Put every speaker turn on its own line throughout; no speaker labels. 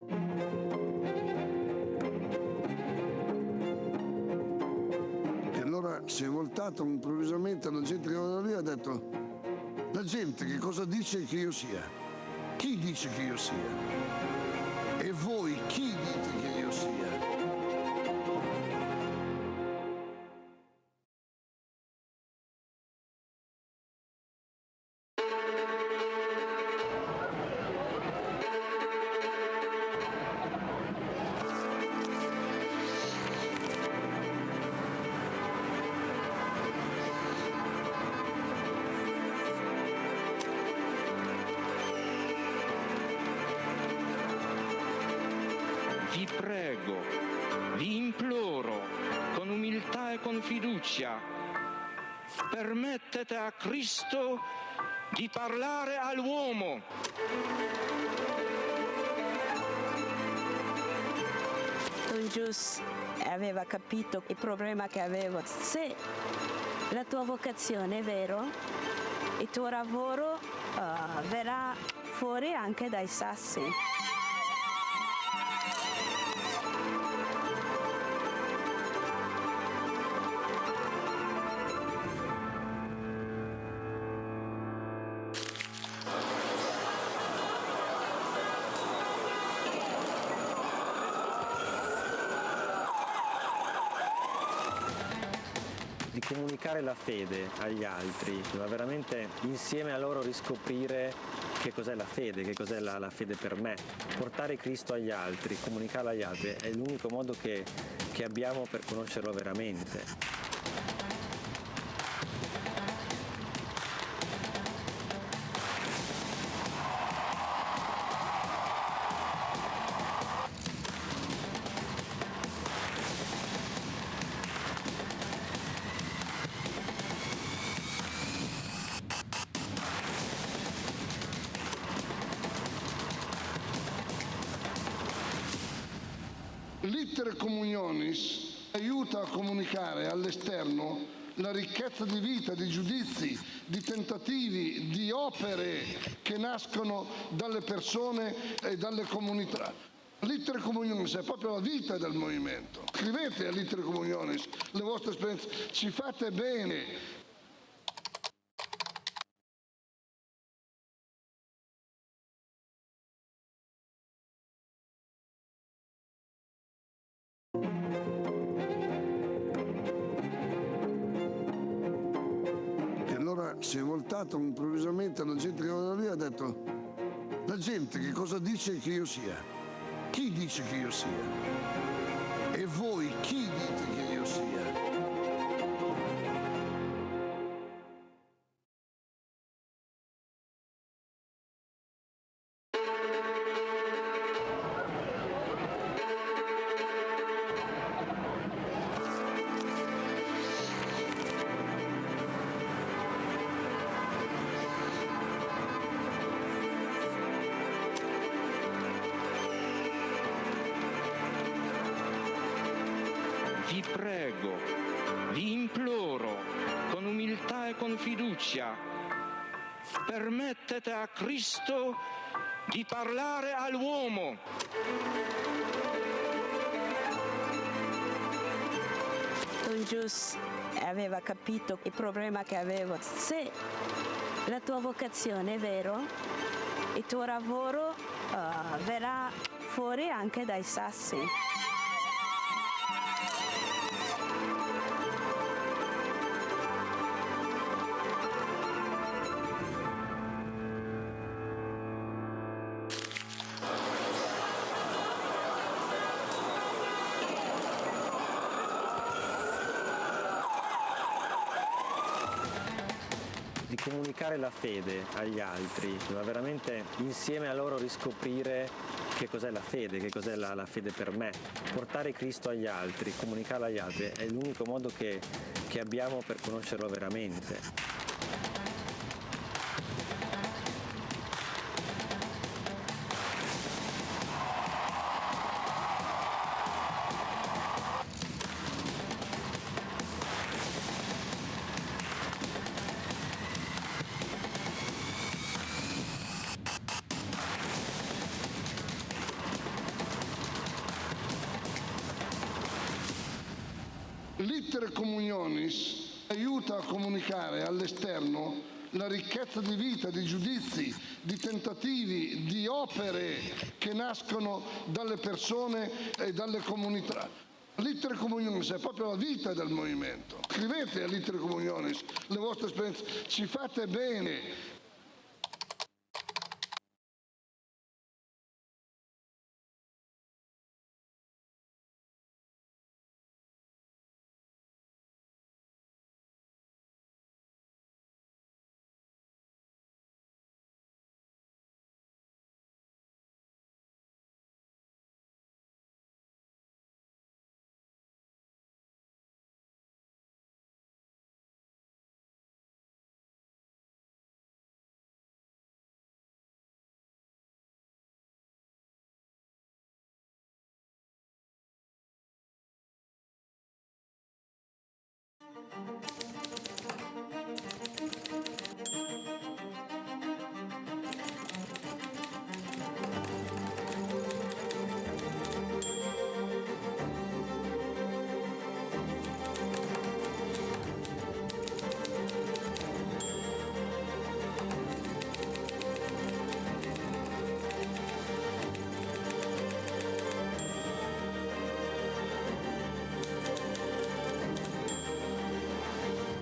E allora si è voltato improvvisamente alla gente che era lì e ha detto: la gente che cosa dice che io sia? Chi dice che io sia? E voi chi dite che io sia?
Vi prego, vi imploro, con umiltà e con fiducia, permettete a Cristo di parlare all'uomo.
Don Gius aveva capito il problema che avevo. Se la tua vocazione è vero, il tuo lavoro verrà fuori anche dai sassi.
Di comunicare la fede agli altri, ma veramente insieme a loro riscoprire che cos'è la fede, che cos'è la fede per me. Portare Cristo agli altri, comunicarlo agli altri è l'unico modo che abbiamo per conoscerlo veramente.
L'Iter Communionis aiuta a comunicare all'esterno la ricchezza di vita, di giudizi, di tentativi, di opere che nascono dalle persone e dalle comunità. L'Iter Communionis è proprio la vita del movimento. Scrivete all'Iter Communionis le vostre esperienze, ci fate bene. E allora si è voltato improvvisamente alla gente che era lì e ha detto: la gente che cosa dice che io sia? Chi dice che io sia? E voi chi dite che io sia?
Vi prego, vi imploro, con umiltà e con fiducia, permettete a Cristo di parlare all'uomo.
Don Gius aveva capito il problema che avevo. Se la tua vocazione è vero, il tuo lavoro verrà fuori anche dai sassi.
Di comunicare la fede agli altri, ma veramente insieme a loro riscoprire che cos'è la fede, che cos'è la fede per me. Portare Cristo agli altri, comunicarlo agli altri è l'unico modo che abbiamo per conoscerlo veramente.
L'Iter Communionis aiuta a comunicare all'esterno la ricchezza di vita, di giudizi, di tentativi, di opere che nascono dalle persone e dalle comunità. L'Iter Communionis è proprio la vita del movimento. Scrivete all'Iter Communionis le vostre esperienze, ci fate bene.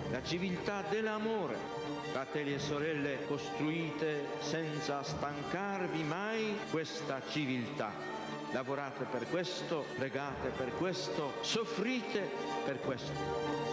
La civiltà dell'amore, fratelli e sorelle, costruite senza stancarvi mai questa civiltà. Lavorate per questo, pregate per questo, soffrite per questo.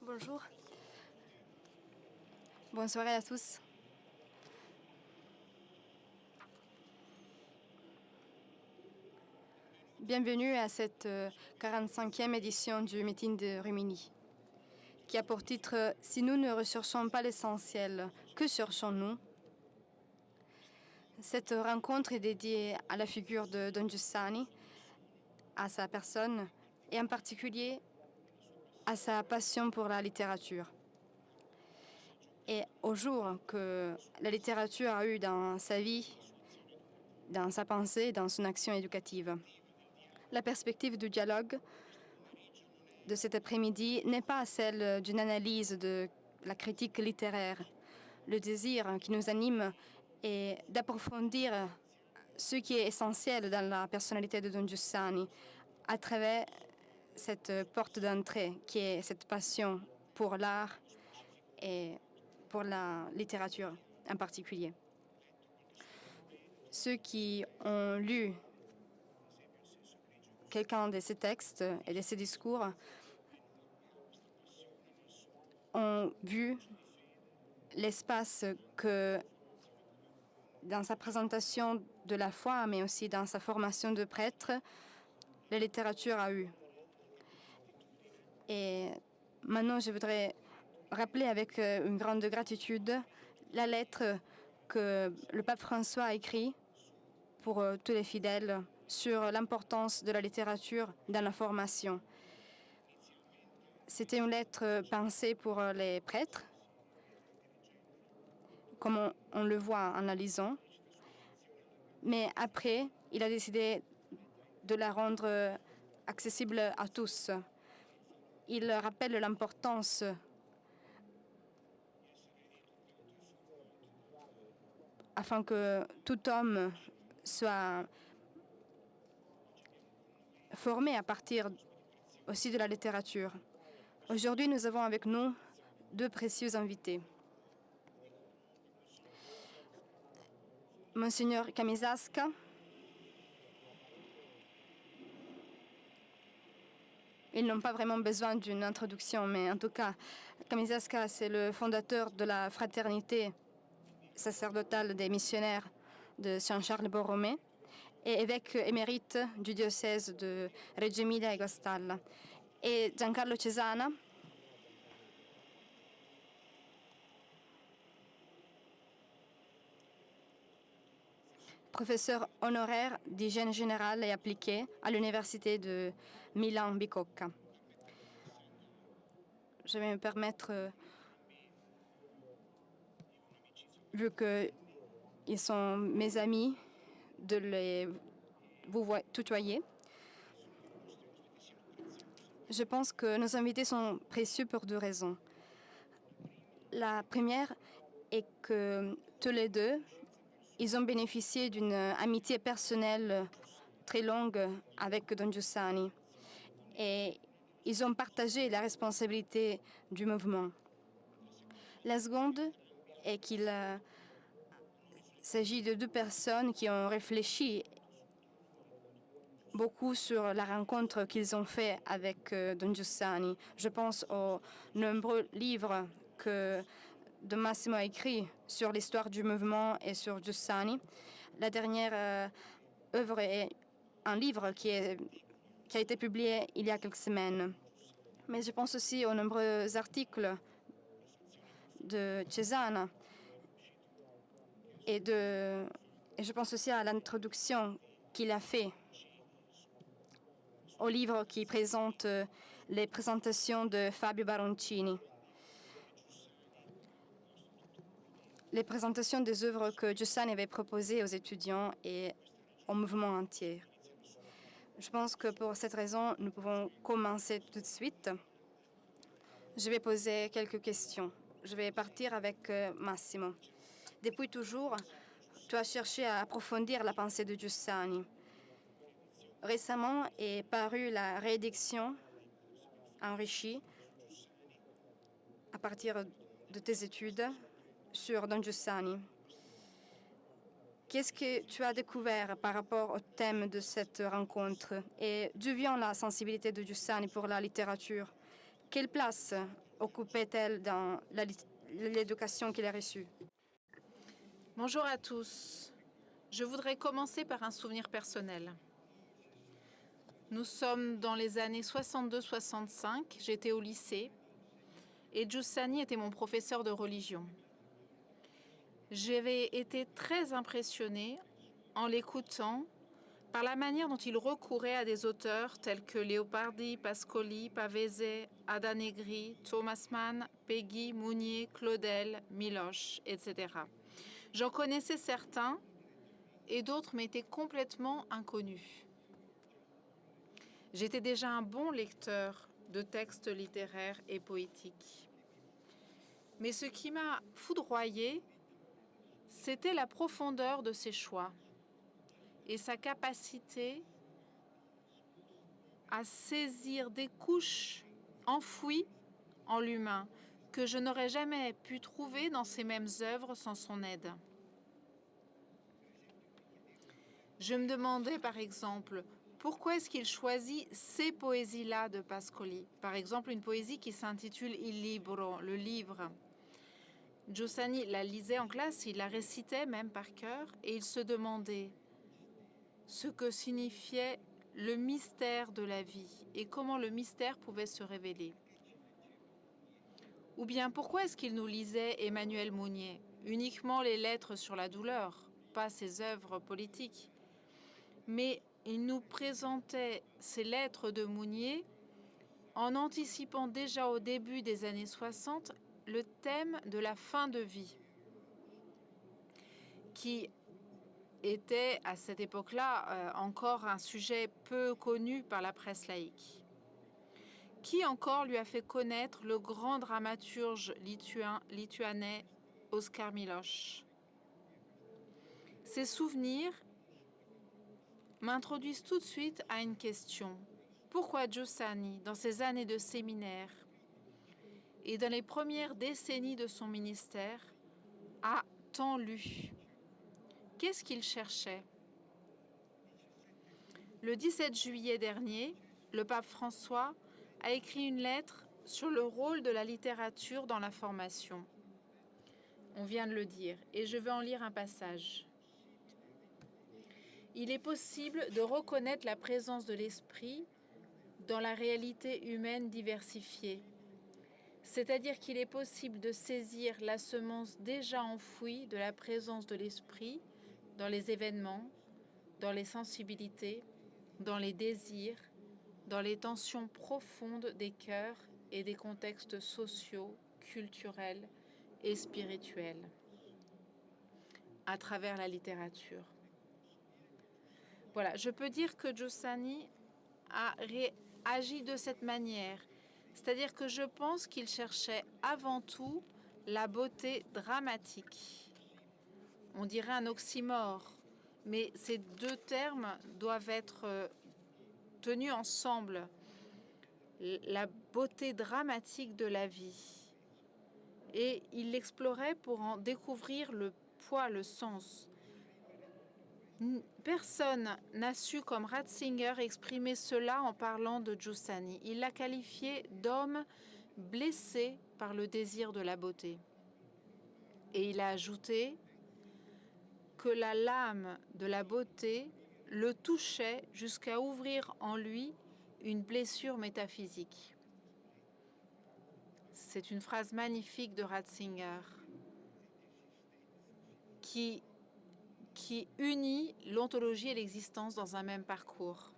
Bonjour. Bonne soirée à tous. Bienvenue à cette 45e édition du meeting de Rimini, qui a pour titre « Si nous ne recherchons pas l'essentiel, que cherchons-nous ?» Cette rencontre est dédiée à la figure de Don Giussani, à sa personne et en particulier à sa passion pour la littérature. Et au jour que la littérature a eu dans sa vie, dans sa pensée, dans son action éducative. La perspective du dialogue de cet après-midi n'est pas celle d'une analyse de la critique littéraire. Le désir qui nous anime est d'approfondir ce qui est essentiel dans la personnalité de Don Giussani à travers cette porte d'entrée qui est cette passion pour l'art et pour la littérature en particulier. Ceux qui ont lu quelqu'un de ces textes et de ces discours ont vu l'espace que dans sa présentation de la foi, mais aussi dans sa formation de prêtre, la littérature a eu. Et maintenant, je voudrais rappeler avec une grande gratitude la lettre que le pape François a écrite pour tous les fidèles sur l'importance de la littérature dans la formation. C'était une lettre pensée pour les prêtres, comme on le voit en la lisant. Mais après, il a décidé de la rendre accessible à tous. Il rappelle l'importance afin que tout homme soit formé à partir aussi de la littérature. Aujourd'hui, nous avons avec nous deux précieux invités. Monseigneur Camisasca, ils n'ont pas vraiment besoin d'une introduction, mais en tout cas, Kamisaska, c'est le fondateur de la fraternité sacerdotale des missionnaires de Saint-Charles Borromée et évêque émérite du diocèse de Reggio Emilia et Guastalla. Et Giancarlo Cesana, professeur honoraire d'hygiène générale et appliquée à l'université de Milan-Bicocca. Je vais me permettre, vu qu'ils sont mes amis, de vous tutoyer. Je pense que nos invités sont précieux pour deux raisons. La première est que tous les deux, ils ont bénéficié d'une amitié personnelle très longue avec Don Giussani et ils ont partagé la responsabilité du mouvement. La seconde est qu'il s'agit de deux personnes qui ont réfléchi beaucoup sur la rencontre qu'ils ont faite avec Don Giussani. Je pense aux nombreux livres que Don Massimo a écrits sur l'histoire du mouvement et sur Giussani. La dernière œuvre est un livre qui a été publié il y a quelques semaines. Mais je pense aussi aux nombreux articles de Cesana et je pense aussi à l'introduction qu'il a fait au livre qui présente les présentations de Fabio Baroncini. Les présentations des œuvres que Giussani avait proposées aux étudiants et au mouvement entier. Je pense que pour cette raison, nous pouvons commencer tout de suite. Je vais poser quelques questions. Je vais partir avec Massimo. Depuis toujours, tu as cherché à approfondir la pensée de Giussani. Récemment est parue la réédition enrichie à partir de tes études sur Don Giussani. Qu'est-ce que tu as découvert par rapport au thème de cette rencontre et d'où vient la sensibilité de Giussani pour la littérature? Quelle place occupait-elle dans l'éducation qu'il a reçue?
Bonjour à tous. Je voudrais commencer par un souvenir personnel. Nous sommes dans les années 62-65, j'étais au lycée et Giussani était mon professeur de religion. J'avais été très impressionnée en l'écoutant par la manière dont il recourait à des auteurs tels que Leopardi, Pascoli, Pavese, Ada Negri, Thomas Mann, Peggy, Mounier, Claudel, Miloche, etc. J'en connaissais certains et d'autres m'étaient complètement inconnus. J'étais déjà un bon lecteur de textes littéraires et poétiques. Mais ce qui m'a foudroyé, c'était la profondeur de ses choix et sa capacité à saisir des couches enfouies en l'humain que je n'aurais jamais pu trouver dans ces mêmes œuvres sans son aide. Je me demandais par exemple pourquoi est-ce qu'il choisit ces poésies-là de Pascoli. Par exemple, une poésie qui s'intitule Il Libro, le livre. Giussani la lisait en classe, il la récitait même par cœur et il se demandait ce que signifiait le mystère de la vie et comment le mystère pouvait se révéler. Ou bien pourquoi est-ce qu'il nous lisait Emmanuel Mounier, uniquement les lettres sur la douleur, pas ses œuvres politiques, mais il nous présentait ces lettres de Mounier en anticipant déjà au début des années 60 le thème de la fin de vie, qui était à cette époque-là encore un sujet peu connu par la presse laïque. Qui encore lui a fait connaître le grand dramaturge lituanais Oskar Miloš? Ces souvenirs m'introduisent tout de suite à une question. Pourquoi Giussani, dans ses années de séminaire et dans les premières décennies de son ministère, a tant lu? Qu'est-ce qu'il cherchait? Le 17 juillet dernier, le pape François a écrit une lettre sur le rôle de la littérature dans la formation. On vient de le dire, et je vais en lire un passage. Il est possible de reconnaître la présence de l'esprit dans la réalité humaine diversifiée. C'est-à-dire qu'il est possible de saisir la semence déjà enfouie de la présence de l'esprit dans les événements, dans les sensibilités, dans les désirs, dans les tensions profondes des cœurs et des contextes sociaux, culturels et spirituels, à travers la littérature. Voilà, je peux dire que Giussani a agi de cette manière. C'est-à-dire que je pense qu'il cherchait avant tout la beauté dramatique. On dirait un oxymore, mais ces deux termes doivent être tenus ensemble. La beauté dramatique de la vie. Et il l'explorait pour en découvrir le poids, le sens. Personne n'a su, comme Ratzinger, exprimer cela en parlant de Giussani. Il l'a qualifié d'homme blessé par le désir de la beauté. Et il a ajouté que la lame de la beauté le touchait jusqu'à ouvrir en lui une blessure métaphysique. C'est une phrase magnifique de Ratzinger qui unit l'ontologie et l'existence dans un même parcours.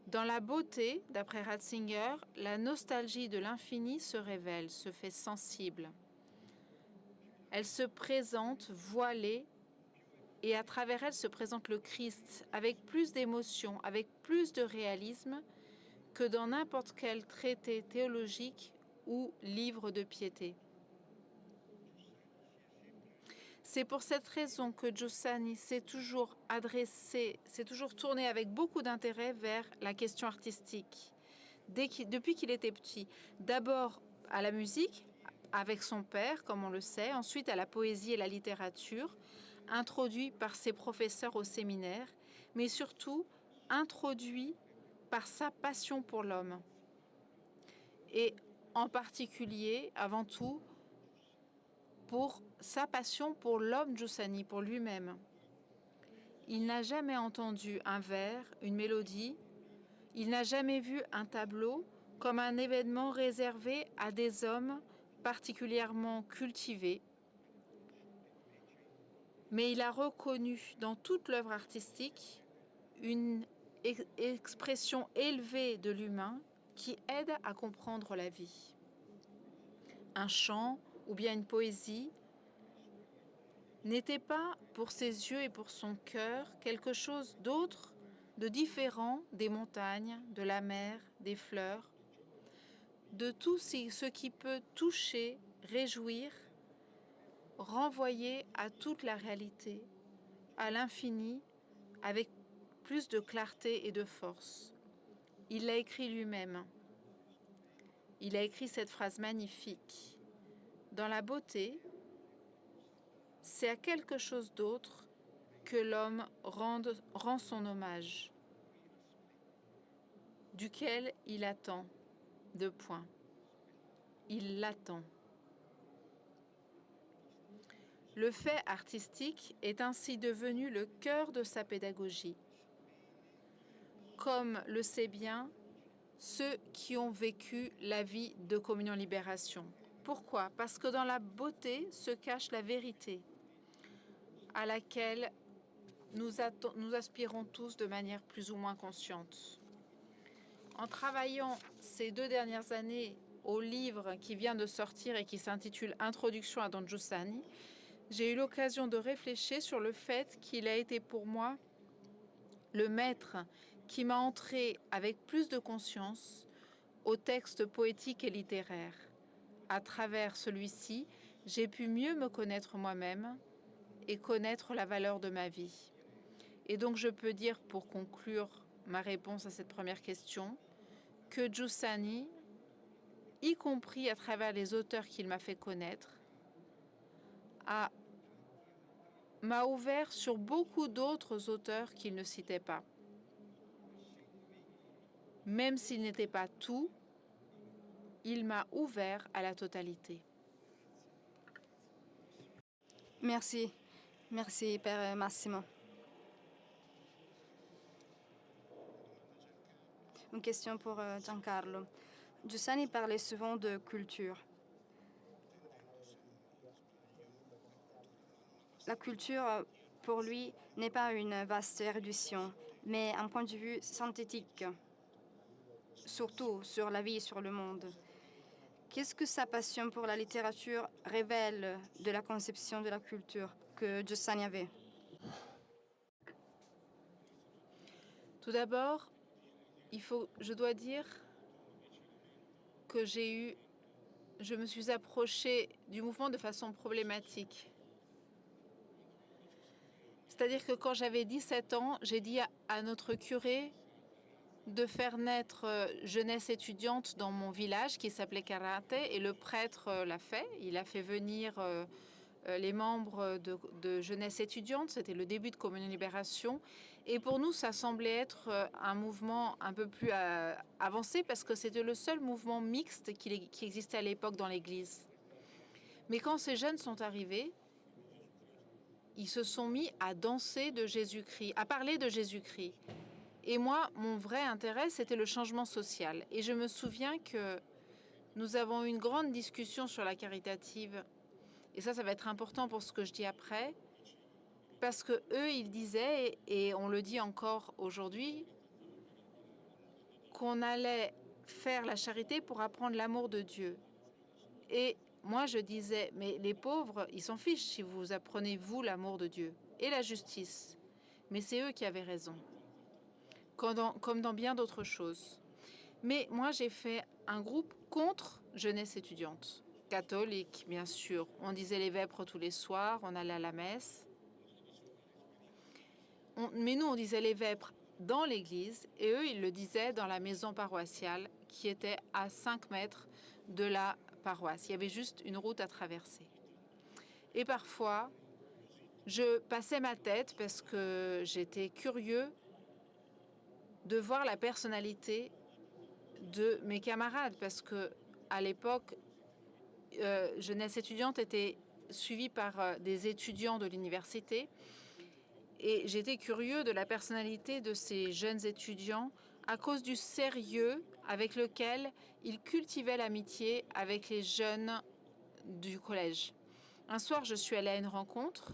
Dans la beauté, d'après Ratzinger, la nostalgie de l'infini se révèle, se fait sensible. Elle se présente voilée et à travers elle se présente le Christ avec plus d'émotion, avec plus de réalisme que dans n'importe quel traité théologique ou livre de piété. C'est pour cette raison que Giussani s'est toujours tourné avec beaucoup d'intérêt vers la question artistique, depuis qu'il était petit. D'abord à la musique, avec son père, comme on le sait, ensuite à la poésie et la littérature, introduit par ses professeurs au séminaire, mais surtout introduit par sa passion pour l'homme. Et en particulier, avant tout, pour sa passion pour l'homme Giussani, pour lui-même. Il n'a jamais entendu un vers, une mélodie, il n'a jamais vu un tableau comme un événement réservé à des hommes particulièrement cultivés, mais il a reconnu dans toute l'œuvre artistique une expression élevée de l'humain qui aide à comprendre la vie. Un chant ou bien une poésie n'était pas pour ses yeux et pour son cœur quelque chose d'autre, de différent des montagnes, de la mer, des fleurs, de tout ce qui peut toucher, réjouir, renvoyer à toute la réalité, à l'infini, avec plus de clarté et de force. Il l'a écrit lui-même. Il a écrit cette phrase magnifique. Dans la beauté, c'est à quelque chose d'autre que l'homme rend son hommage, duquel il attend, deux points. Il l'attend. Le fait artistique est ainsi devenu le cœur de sa pédagogie. Comme le sait bien ceux qui ont vécu la vie de Communion-Libération. Pourquoi? Parce que dans la beauté se cache la vérité, à laquelle nous aspirons tous de manière plus ou moins consciente. En travaillant ces 2 dernières années au livre qui vient de sortir et qui s'intitule « Introduction à Don Giussani », j'ai eu l'occasion de réfléchir sur le fait qu'il a été pour moi le maître qui m'a entré avec plus de conscience au texte poétique et littéraire. À travers celui-ci, j'ai pu mieux me connaître moi-même et connaître la valeur de ma vie. Et donc je peux dire, pour conclure ma réponse à cette première question, que Giussani, y compris à travers les auteurs qu'il m'a fait connaître, m'a ouvert sur beaucoup d'autres auteurs qu'il ne citait pas. Même s'il n'était pas tout, il m'a ouvert à la totalité.
Merci. Merci, Père Massimo. Une question pour Giancarlo. Giussani parlait souvent de culture. La culture, pour lui, n'est pas une vaste érudition, mais un point de vue synthétique, surtout sur la vie et sur le monde. Qu'est-ce que sa passion pour la littérature révèle de la conception de la culture que Giussani avait?
Tout d'abord, je dois dire que je me suis approchée du mouvement de façon problématique. C'est-à-dire que quand j'avais 17 ans, j'ai dit à notre curé de faire naître jeunesse étudiante dans mon village qui s'appelait Carate, et le prêtre l'a fait. Il a fait venir les membres de jeunesse étudiante. C'était le début de Communion Libération. Et pour nous, ça semblait être un mouvement un peu plus avancé parce que c'était le seul mouvement mixte qui existait à l'époque dans l'Église. Mais quand ces jeunes sont arrivés, ils se sont mis à danser de Jésus-Christ, à parler de Jésus-Christ. Et moi, mon vrai intérêt, c'était le changement social. Et je me souviens que nous avons eu une grande discussion sur la caritative. Et ça va être important pour ce que je dis après. Parce que eux, ils disaient, et on le dit encore aujourd'hui, qu'on allait faire la charité pour apprendre l'amour de Dieu. Et moi, je disais, mais les pauvres, ils s'en fichent si vous apprenez, vous, l'amour de Dieu et la justice. Mais c'est eux qui avaient raison, comme dans bien d'autres choses. Mais moi, j'ai fait un groupe contre jeunesse étudiante, catholique, bien sûr. On disait les vêpres tous les soirs, on allait à la messe. Mais nous, on disait les vêpres dans l'église, et eux, ils le disaient dans la maison paroissiale, qui était à 5 mètres de la paroisse. Il y avait juste une route à traverser. Et parfois, je passais ma tête parce que j'étais curieux de voir la personnalité de mes camarades, parce que à l'époque, jeunesse étudiante était suivie par des étudiants de l'université, et j'étais curieux de la personnalité de ces jeunes étudiants à cause du sérieux avec lequel ils cultivaient l'amitié avec les jeunes du collège. Un soir, je suis allée à une rencontre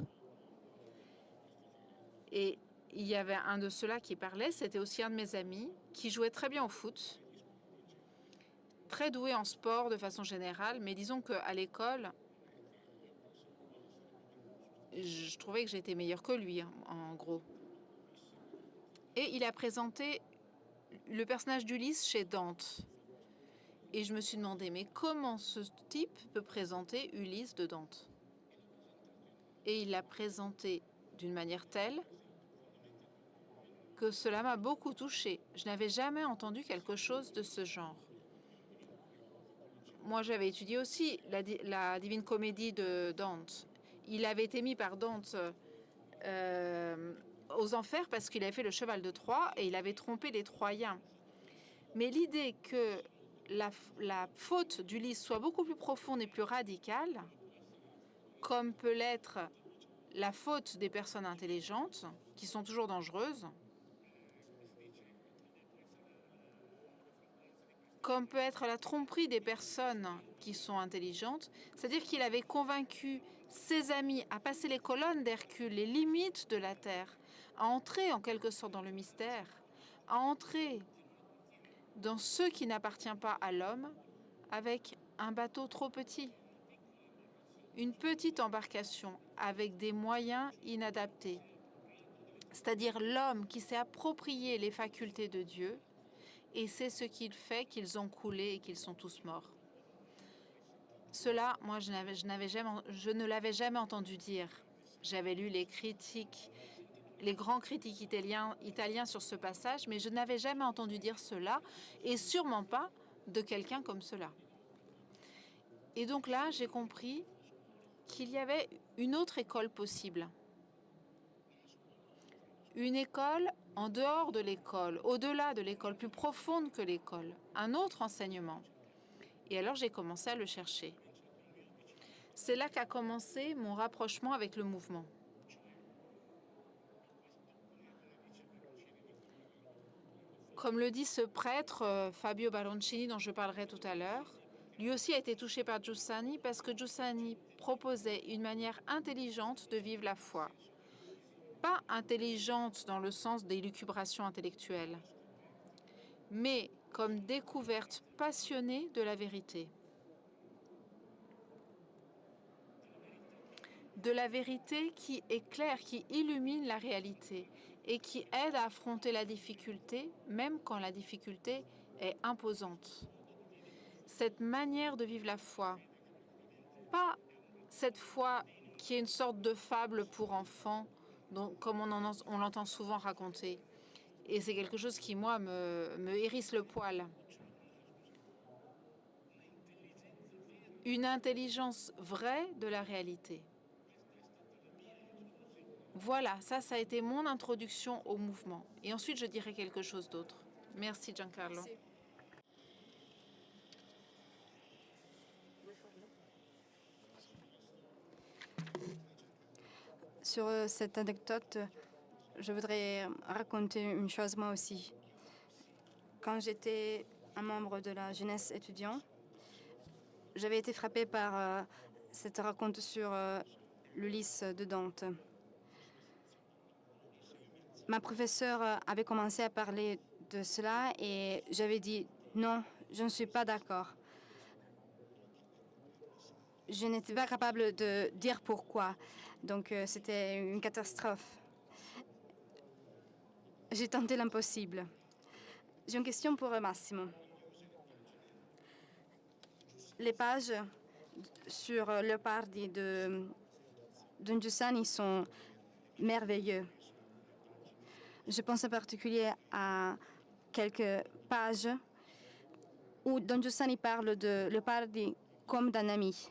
et il y avait un de ceux-là qui parlait, c'était aussi un de mes amis, qui jouait très bien au foot, très doué en sport de façon générale, mais disons qu'à l'école, je trouvais que j'étais meilleure que lui, en gros. Et il a présenté le personnage d'Ulysse chez Dante. Et je me suis demandé, mais comment ce type peut présenter Ulysse de Dante? Et il l'a présenté d'une manière telle que cela m'a beaucoup touchée. Je n'avais jamais entendu quelque chose de ce genre. Moi, j'avais étudié aussi la Divine Comédie de Dante. Il avait été mis par Dante aux enfers parce qu'il avait fait le cheval de Troie et il avait trompé les Troyens. Mais l'idée que la faute d'Ulysse soit beaucoup plus profonde et plus radicale, comme peut l'être la faute des personnes intelligentes, qui sont toujours dangereuses, comme peut être la tromperie des personnes qui sont intelligentes, c'est-à-dire qu'il avait convaincu ses amis à passer les colonnes d'Hercule, les limites de la Terre, à entrer en quelque sorte dans le mystère, à entrer dans ce qui n'appartient pas à l'homme avec un bateau trop petit, une petite embarcation avec des moyens inadaptés, c'est-à-dire l'homme qui s'est approprié les facultés de Dieu, et c'est ce qu'il fait qu'ils ont coulé et qu'ils sont tous morts. Cela, moi, je ne l'avais jamais entendu dire. J'avais lu les critiques, les grands critiques italiens sur ce passage, mais je n'avais jamais entendu dire cela, et sûrement pas de quelqu'un comme cela. Et donc là, j'ai compris qu'il y avait une autre école possible. une école en dehors de l'école, au-delà de l'école, plus profonde que l'école, un autre enseignement. Et alors j'ai commencé à le chercher. C'est là qu'a commencé mon rapprochement avec le mouvement. Comme le dit ce prêtre, Fabio Baroncini, dont je parlerai tout à l'heure, lui aussi a été touché par Giussani parce que Giussani proposait une manière intelligente de vivre la foi. Pas intelligente dans le sens des lucubrations intellectuelles, mais comme découverte passionnée de la vérité. De la vérité qui éclaire, qui illumine la réalité et qui aide à affronter la difficulté, même quand la difficulté est imposante. Cette manière de vivre la foi, pas cette foi qui est une sorte de fable pour enfants, comme on l'entend souvent raconter. Et c'est quelque chose qui, moi, me hérisse le poil. Une intelligence vraie de la réalité. Voilà, ça a été mon introduction au mouvement. Et ensuite, je dirai quelque chose d'autre. Merci, Giancarlo.
Merci. Sur cette anecdote, je voudrais raconter une chose moi aussi. Quand j'étais un membre de la jeunesse étudiante, j'avais été frappée par cette raconte sur l'Ulysse de Dante. Ma professeure avait commencé à parler de cela et j'avais dit non, je ne suis pas d'accord. Je n'étais pas capable de dire pourquoi. Donc c'était une catastrophe. J'ai tenté l'impossible. J'ai une question pour Massimo. Les pages sur Leopardi de Don Giussani sont merveilleux. Je pense en particulier à quelques pages où Don Giussani parle de Leopardi comme d'un ami.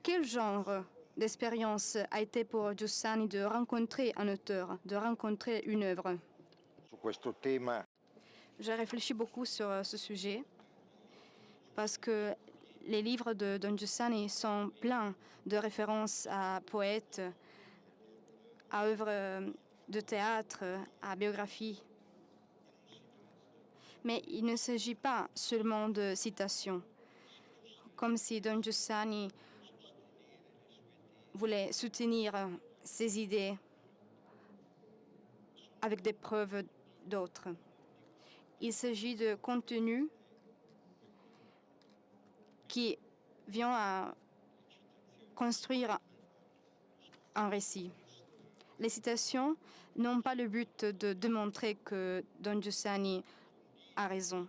Quel genre d'expérience a été pour Giussani de rencontrer un auteur, de rencontrer une œuvre? J'ai réfléchi beaucoup sur ce sujet parce que les livres de Don Giussani sont pleins de références à poètes, à œuvres de théâtre, à biographies. Mais il ne s'agit pas seulement de citations, comme si Don Giussani voulait soutenir ses idées avec des preuves d'autres. Il s'agit de contenu qui vient à construire un récit. Les citations n'ont pas le but de démontrer que Don Giussani a raison,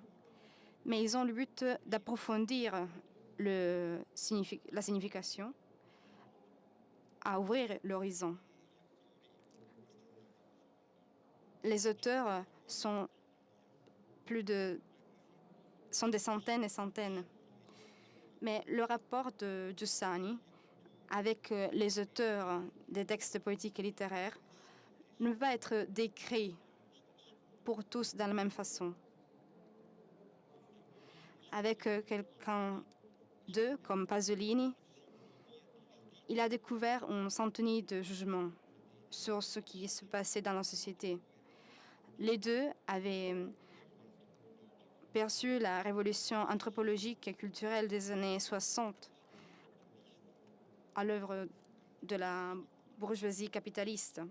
mais ils ont le but d'approfondir la signification, à ouvrir l'horizon. Les auteurs sont des centaines et centaines. Mais le rapport de Giussani avec les auteurs des textes poétiques et littéraires ne peut pas être décrit pour tous de la même façon. Avec quelqu'un d'eux, comme Pasolini, il a découvert une centaine de jugements sur ce qui se passait dans la société. Les deux avaient perçu la révolution anthropologique et culturelle des années 60 à l'œuvre de la bourgeoisie capitaliste.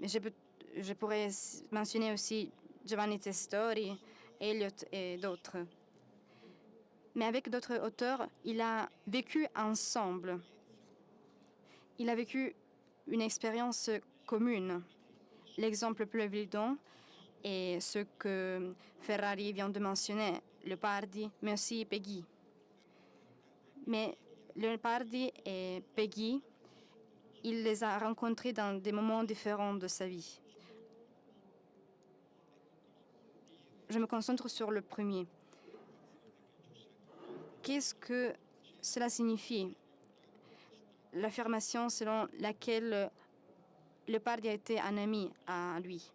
Je pourrais mentionner aussi Giovanni Testori, Eliot et d'autres. Mais avec d'autres auteurs, il a vécu ensemble. Il a vécu une expérience commune. L'exemple le plus évident est ce que Ferrari vient de mentionner, Leopardi, mais aussi Peggy. Mais Leopardi et Peggy, il les a rencontrés dans des moments différents de sa vie. Je me concentre sur le premier. Qu'est-ce que cela signifie? L'affirmation selon laquelle Leopardi a été un ami à lui.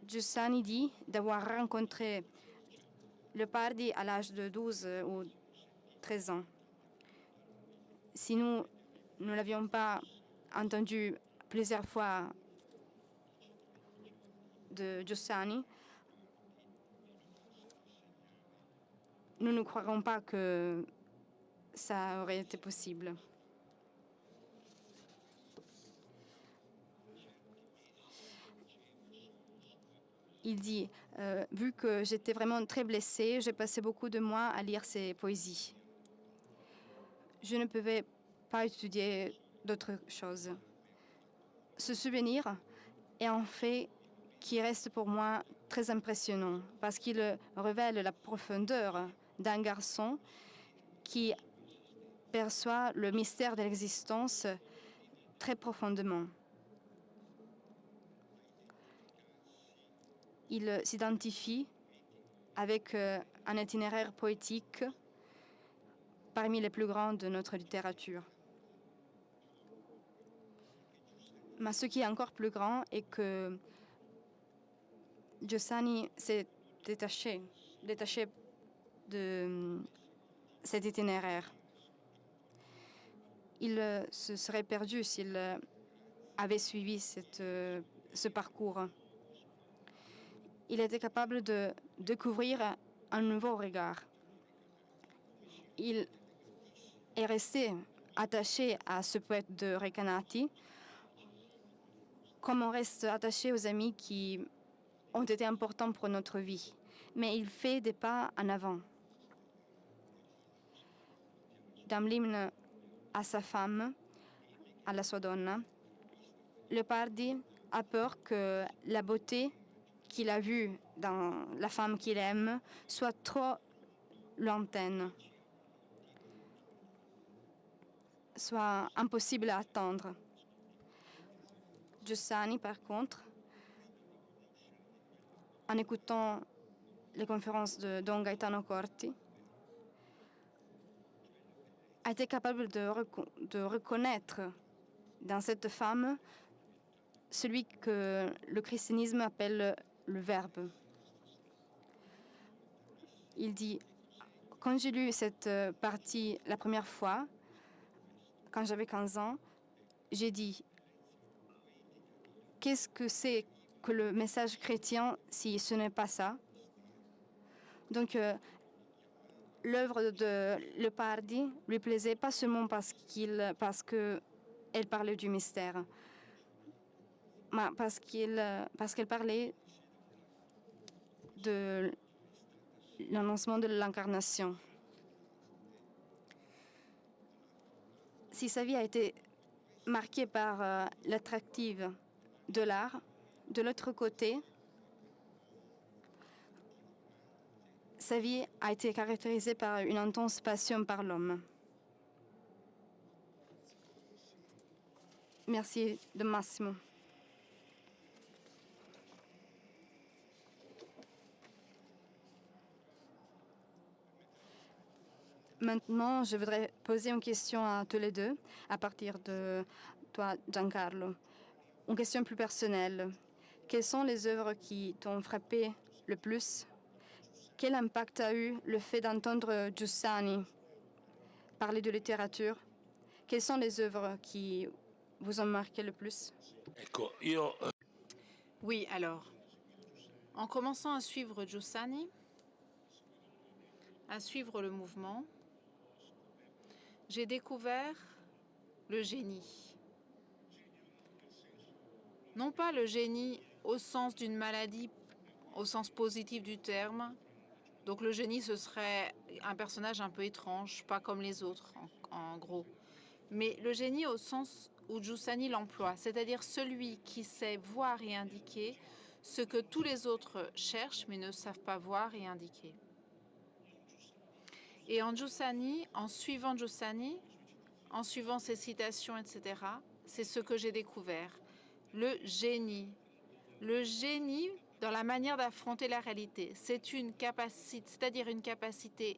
Giussani dit d'avoir rencontré Leopardi à l'âge de 12 ou 13 ans. Si nous ne l'avions pas entendu plusieurs fois de Giussani, nous ne croirons pas que ça aurait été possible. Il dit, vu que j'étais vraiment très blessée, j'ai passé beaucoup de mois à lire ses poésies. Je ne pouvais pas étudier d'autres choses. Ce souvenir est un fait qui reste pour moi très impressionnant parce qu'il révèle la profondeur d'un garçon qui perçoit le mystère de l'existence très profondément. Il s'identifie avec un itinéraire poétique parmi les plus grands de notre littérature. Mais ce qui est encore plus grand est que Giussani s'est détaché de cet itinéraire. Il se serait perdu s'il avait suivi ce parcours. Il était capable de découvrir un nouveau regard. Il est resté attaché à ce poète de Recanati, comme on reste attaché aux amis qui ont été importants pour notre vie. Mais il fait des pas en avant. Dans l'hymne à sa femme, à la sua donna, Leopardi a peur que la beauté qu'il a vue dans la femme qu'il aime soit trop lointaine, soit impossible à atteindre. Giussani, par contre, en écoutant les conférences de Don Gaetano Corti, a été capable de reconnaître dans cette femme celui que le christianisme appelle le Verbe. Il dit, quand j'ai lu cette partie la première fois, quand j'avais 15 ans, j'ai dit, qu'est-ce que c'est que le message chrétien si ce n'est pas ça? Donc, l'œuvre de Leopardi lui plaisait pas seulement parce qu'elle parlait du mystère, mais parce qu'elle parlait de l'annoncement de l'incarnation. Si sa vie a été marquée par l'attractive de l'art, de l'autre côté, sa vie a été caractérisée par une intense passion par l'homme. Merci de Massimo. Maintenant, je voudrais poser une question à tous les deux, à partir de toi, Giancarlo. Une question plus personnelle. Quelles sont les œuvres qui t'ont frappé le plus? Quel impact a eu le fait d'entendre Giussani parler de littérature? Quelles sont les œuvres qui vous ont marqué le plus?
Oui, alors, en commençant à suivre Giussani, à suivre le mouvement, j'ai découvert le génie. Non pas le génie au sens d'une maladie, au sens positif du terme. Donc le génie, ce serait un personnage un peu étrange, pas comme les autres, en gros. Mais le génie au sens où Giussani l'emploie, c'est-à-dire celui qui sait voir et indiquer ce que tous les autres cherchent mais ne savent pas voir et indiquer. Et en Giussani, en suivant Giussani, en suivant ses citations, etc., c'est ce que j'ai découvert. Le génie. Le génie dans la manière d'affronter la réalité. C'est une capacité, c'est-à-dire une capacité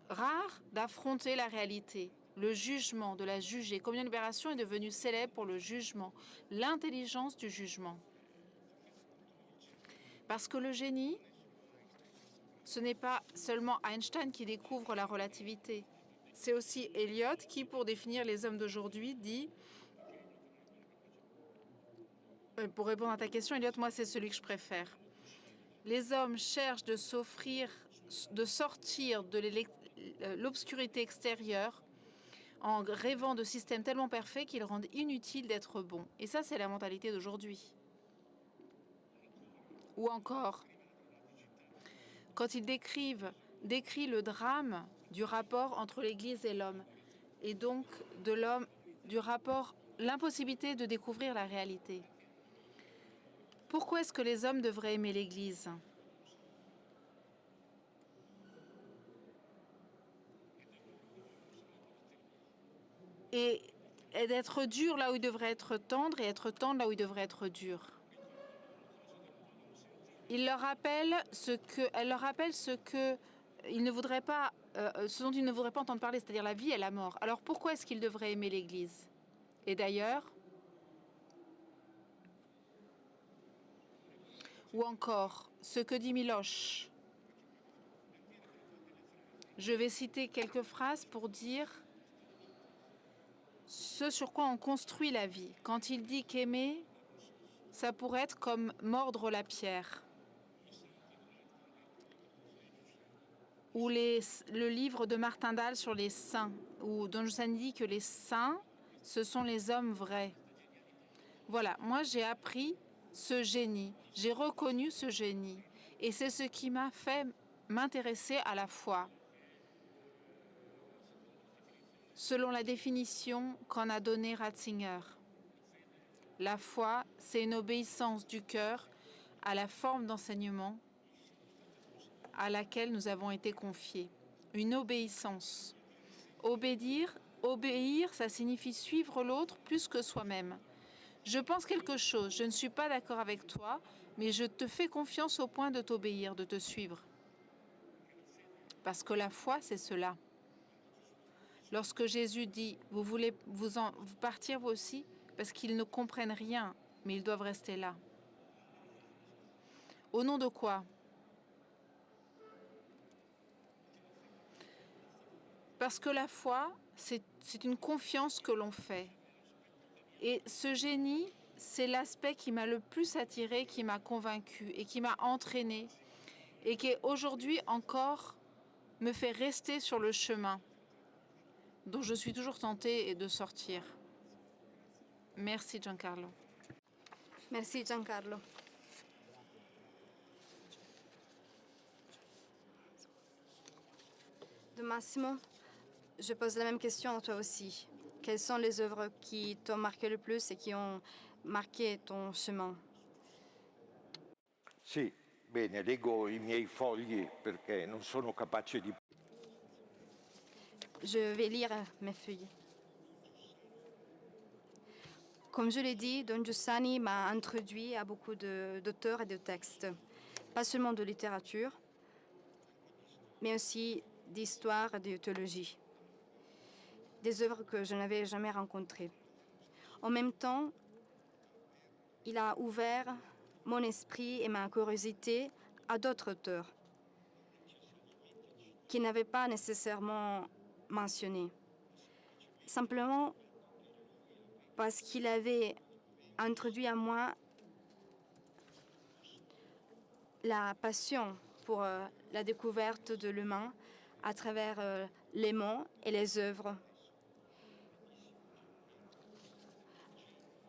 rare d'affronter la réalité. le jugement, de la juger. Communion Libération est devenue célèbre pour le jugement, l'intelligence du jugement. Parce que le génie, ce n'est pas seulement Einstein qui découvre la relativité. C'est aussi Eliot qui, pour définir les hommes d'aujourd'hui, dit... Pour répondre à ta question, Eliot, moi, c'est celui que je préfère. Les hommes cherchent de sortir de l'obscurité extérieure en rêvant de systèmes tellement parfaits qu'ils rendent inutile d'être bons. Et ça, c'est la mentalité d'aujourd'hui. Ou encore, quand ils décrit le drame du rapport entre l'Église et l'homme, et donc de l'homme, du rapport, l'impossibilité de découvrir la réalité. Pourquoi est-ce que les hommes devraient aimer l'Église ? Et d'être dur là où il devrait être tendre et être tendre là où il devrait être dur. Elle leur rappelle ce dont ils ne voudraient pas entendre parler, c'est-à-dire la vie et la mort. Alors pourquoi est-ce qu'ils devraient aimer l'Église ? Et d'ailleurs, ou encore, ce que dit Miloš. Je vais citer quelques phrases pour dire ce sur quoi on construit la vie. Quand il dit qu'aimer, ça pourrait être comme mordre la pierre. Ou le livre de Martin Dahl sur les saints, où Don Giussani dit que les saints, ce sont les hommes vrais. Voilà, moi j'ai appris ce génie, j'ai reconnu ce génie. Et c'est ce qui m'a fait m'intéresser à la foi. Selon la définition qu'en a donnée Ratzinger, la foi, c'est une obéissance du cœur à la forme d'enseignement à laquelle nous avons été confiés. Une obéissance. Obéir, ça signifie suivre l'autre plus que soi-même. Je pense quelque chose, je ne suis pas d'accord avec toi, mais je te fais confiance au point de t'obéir, de te suivre. Parce que la foi, c'est cela. Lorsque Jésus dit « Vous voulez vous partir vous aussi ?» parce qu'ils ne comprennent rien, mais ils doivent rester là. Au nom de quoi ? Parce que la foi, c'est une confiance que l'on fait. Et ce génie, c'est l'aspect qui m'a le plus attiré, qui m'a convaincu et qui m'a entraîné et qui aujourd'hui encore me fait rester sur le chemin dont je suis toujours tentée de sortir. Merci Giancarlo.
Merci Giancarlo. De Massimo, je pose la même question à toi aussi. Quelles sont les œuvres qui t'ont marqué le plus et qui ont marqué ton chemin?
Sì, bene, leggo i miei fogli perché non sono capace di...
Je vais lire mes feuilles. Comme je l'ai dit, Don Giussani m'a introduit à beaucoup d'auteurs et de textes, pas seulement de littérature, mais aussi d'histoire et de théologie, des œuvres que je n'avais jamais rencontrées. En même temps, il a ouvert mon esprit et ma curiosité à d'autres auteurs qui n'avaient pas nécessairement mentionné, simplement parce qu'il avait introduit à moi la passion pour la découverte de l'humain à travers les mots et les œuvres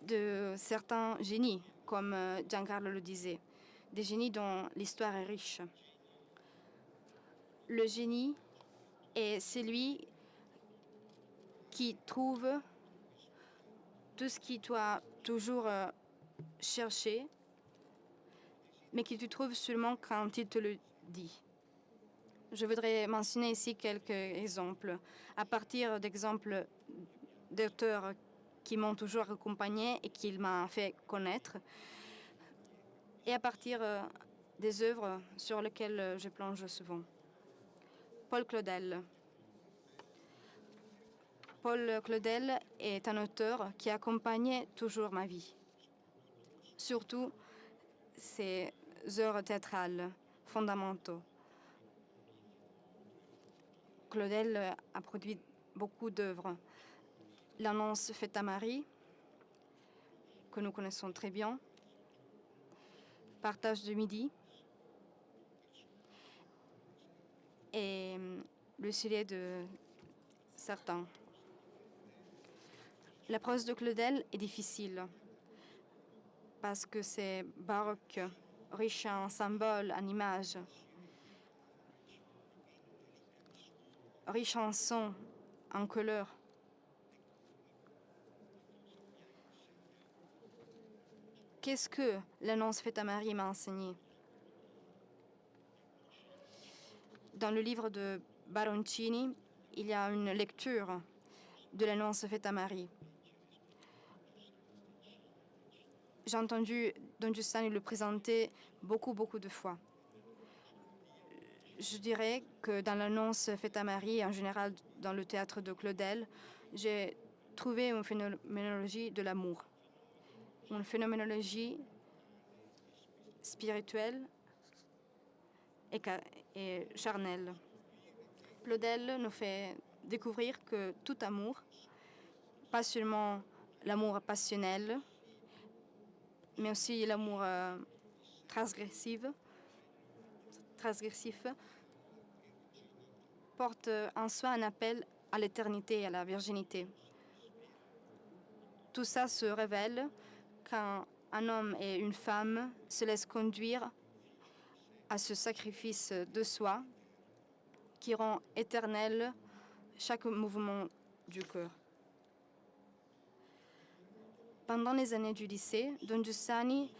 de certains génies, comme Giancarlo le disait, des génies dont l'histoire est riche. Le génie est celui qui trouve tout ce qui doit toujours chercher, mais que tu trouves seulement quand il te le dit. Je voudrais mentionner ici quelques exemples, à partir d'exemples d'auteurs qui m'ont toujours accompagné et qui m'ont fait connaître, et à partir des œuvres sur lesquelles je plonge souvent. Paul Claudel. Paul Claudel est un auteur qui accompagnait toujours ma vie. Surtout ses œuvres théâtrales fondamentaux. Claudel a produit beaucoup d'œuvres. L'annonce faite à Marie, que nous connaissons très bien, Partage de midi et le ciel de certains. La prose de Claudel est difficile parce que c'est baroque, riche en symboles, en images, riche en sons, en couleurs. Qu'est-ce que l'annonce faite à Marie m'a enseigné? Dans le livre de Baroncini, il y a une lecture de l'annonce faite à Marie. J'ai entendu Don Giussani le présenter beaucoup de fois. Je dirais que dans l'annonce faite à Marie, en général dans le théâtre de Claudel, j'ai trouvé une phénoménologie de l'amour. Une phénoménologie spirituelle et charnelle. Claudel nous fait découvrir que tout amour, pas seulement l'amour passionnel, mais aussi l'amour transgressif, porte en soi un appel à l'éternité et à la virginité. Tout ça se révèle quand un homme et une femme se laissent conduire à ce sacrifice de soi qui rend éternel chaque mouvement du cœur. Pendant les années du lycée, Don Giussani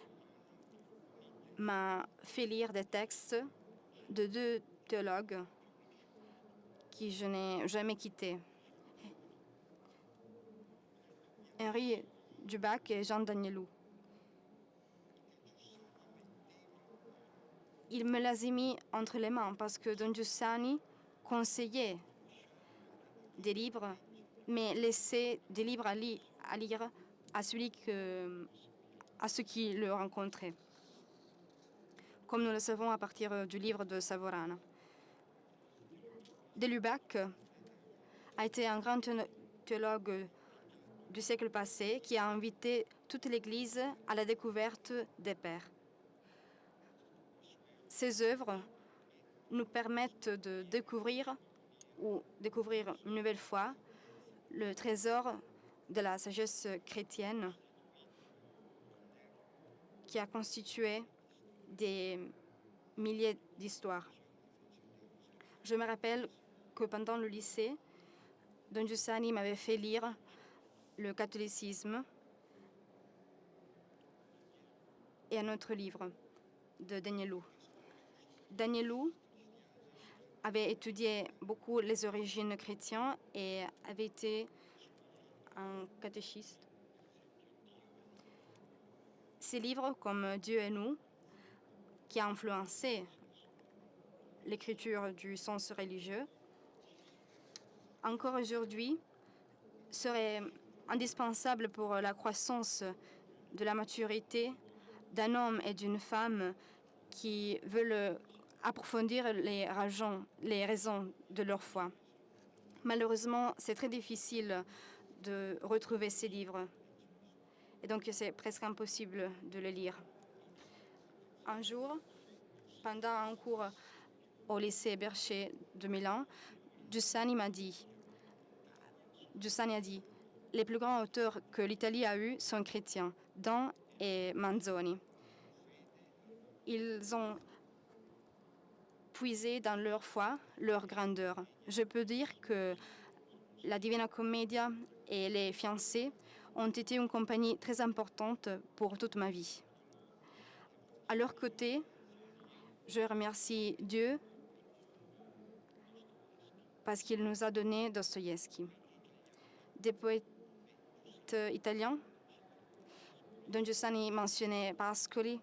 m'a fait lire des textes de deux théologues qui je n'ai jamais quittés. Henri Dubac et Jean Danielou. Il me les a mis entre les mains parce que Don Giussani conseillait des livres, mais laissait des livres à lire à ceux qui le rencontraient. Comme nous le savons à partir du livre de Savorana. De Lubac a été un grand théologue du siècle passé qui a invité toute l'Église à la découverte des pères. Ces œuvres nous permettent de découvrir une nouvelle fois le trésor de la sagesse chrétienne qui a constitué des milliers d'histoires. Je me rappelle que pendant le lycée, Don Giussani m'avait fait lire le catholicisme et un autre livre de Danielou. Danielou avait étudié beaucoup les origines chrétiennes et avait été un catéchiste. Ces livres comme Dieu et nous, qui a influencé l'écriture du sens religieux, encore aujourd'hui, seraient indispensables pour la croissance de la maturité d'un homme et d'une femme qui veulent approfondir les raisons de leur foi. Malheureusement, c'est très difficile de retrouver ces livres. Et donc, c'est presque impossible de les lire. Un jour, pendant un cours au lycée Bercher de Milan, Giussani a dit « Les plus grands auteurs que l'Italie a eus sont chrétiens, Dan et Manzoni. Ils ont puisé dans leur foi, leur grandeur. Je peux dire que la Divina Commedia et les Fiancés ont été une compagnie très importante pour toute ma vie. À leur côté, je remercie Dieu parce qu'il nous a donné Dostoïevski. Des poètes italiens, Don Giussani mentionnait Pascoli,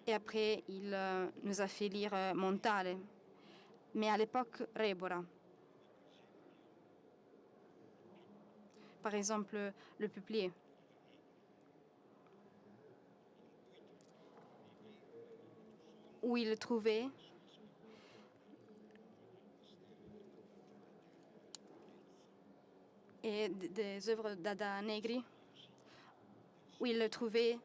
et après il nous a fait lire Montale, mais à l'époque Rebora. par exemple le peuplier. Où il trouvait et des œuvres d'Ada Negri, où il trouvait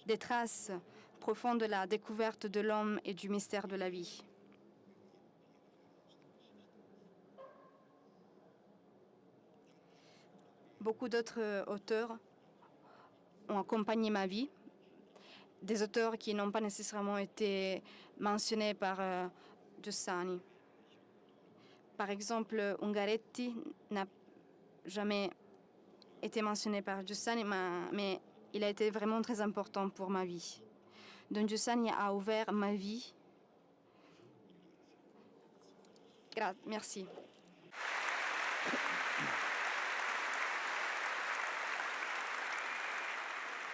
des traces profondes de la découverte de l'homme et du mystère de la vie. Beaucoup d'autres auteurs ont accompagné ma vie, des auteurs qui n'ont pas nécessairement été mentionnés par Giussani. Par exemple, Ungaretti n'a jamais été mentionné par Giussani, mais il a été vraiment très important pour ma vie. Donc Giussani a ouvert ma vie. Merci.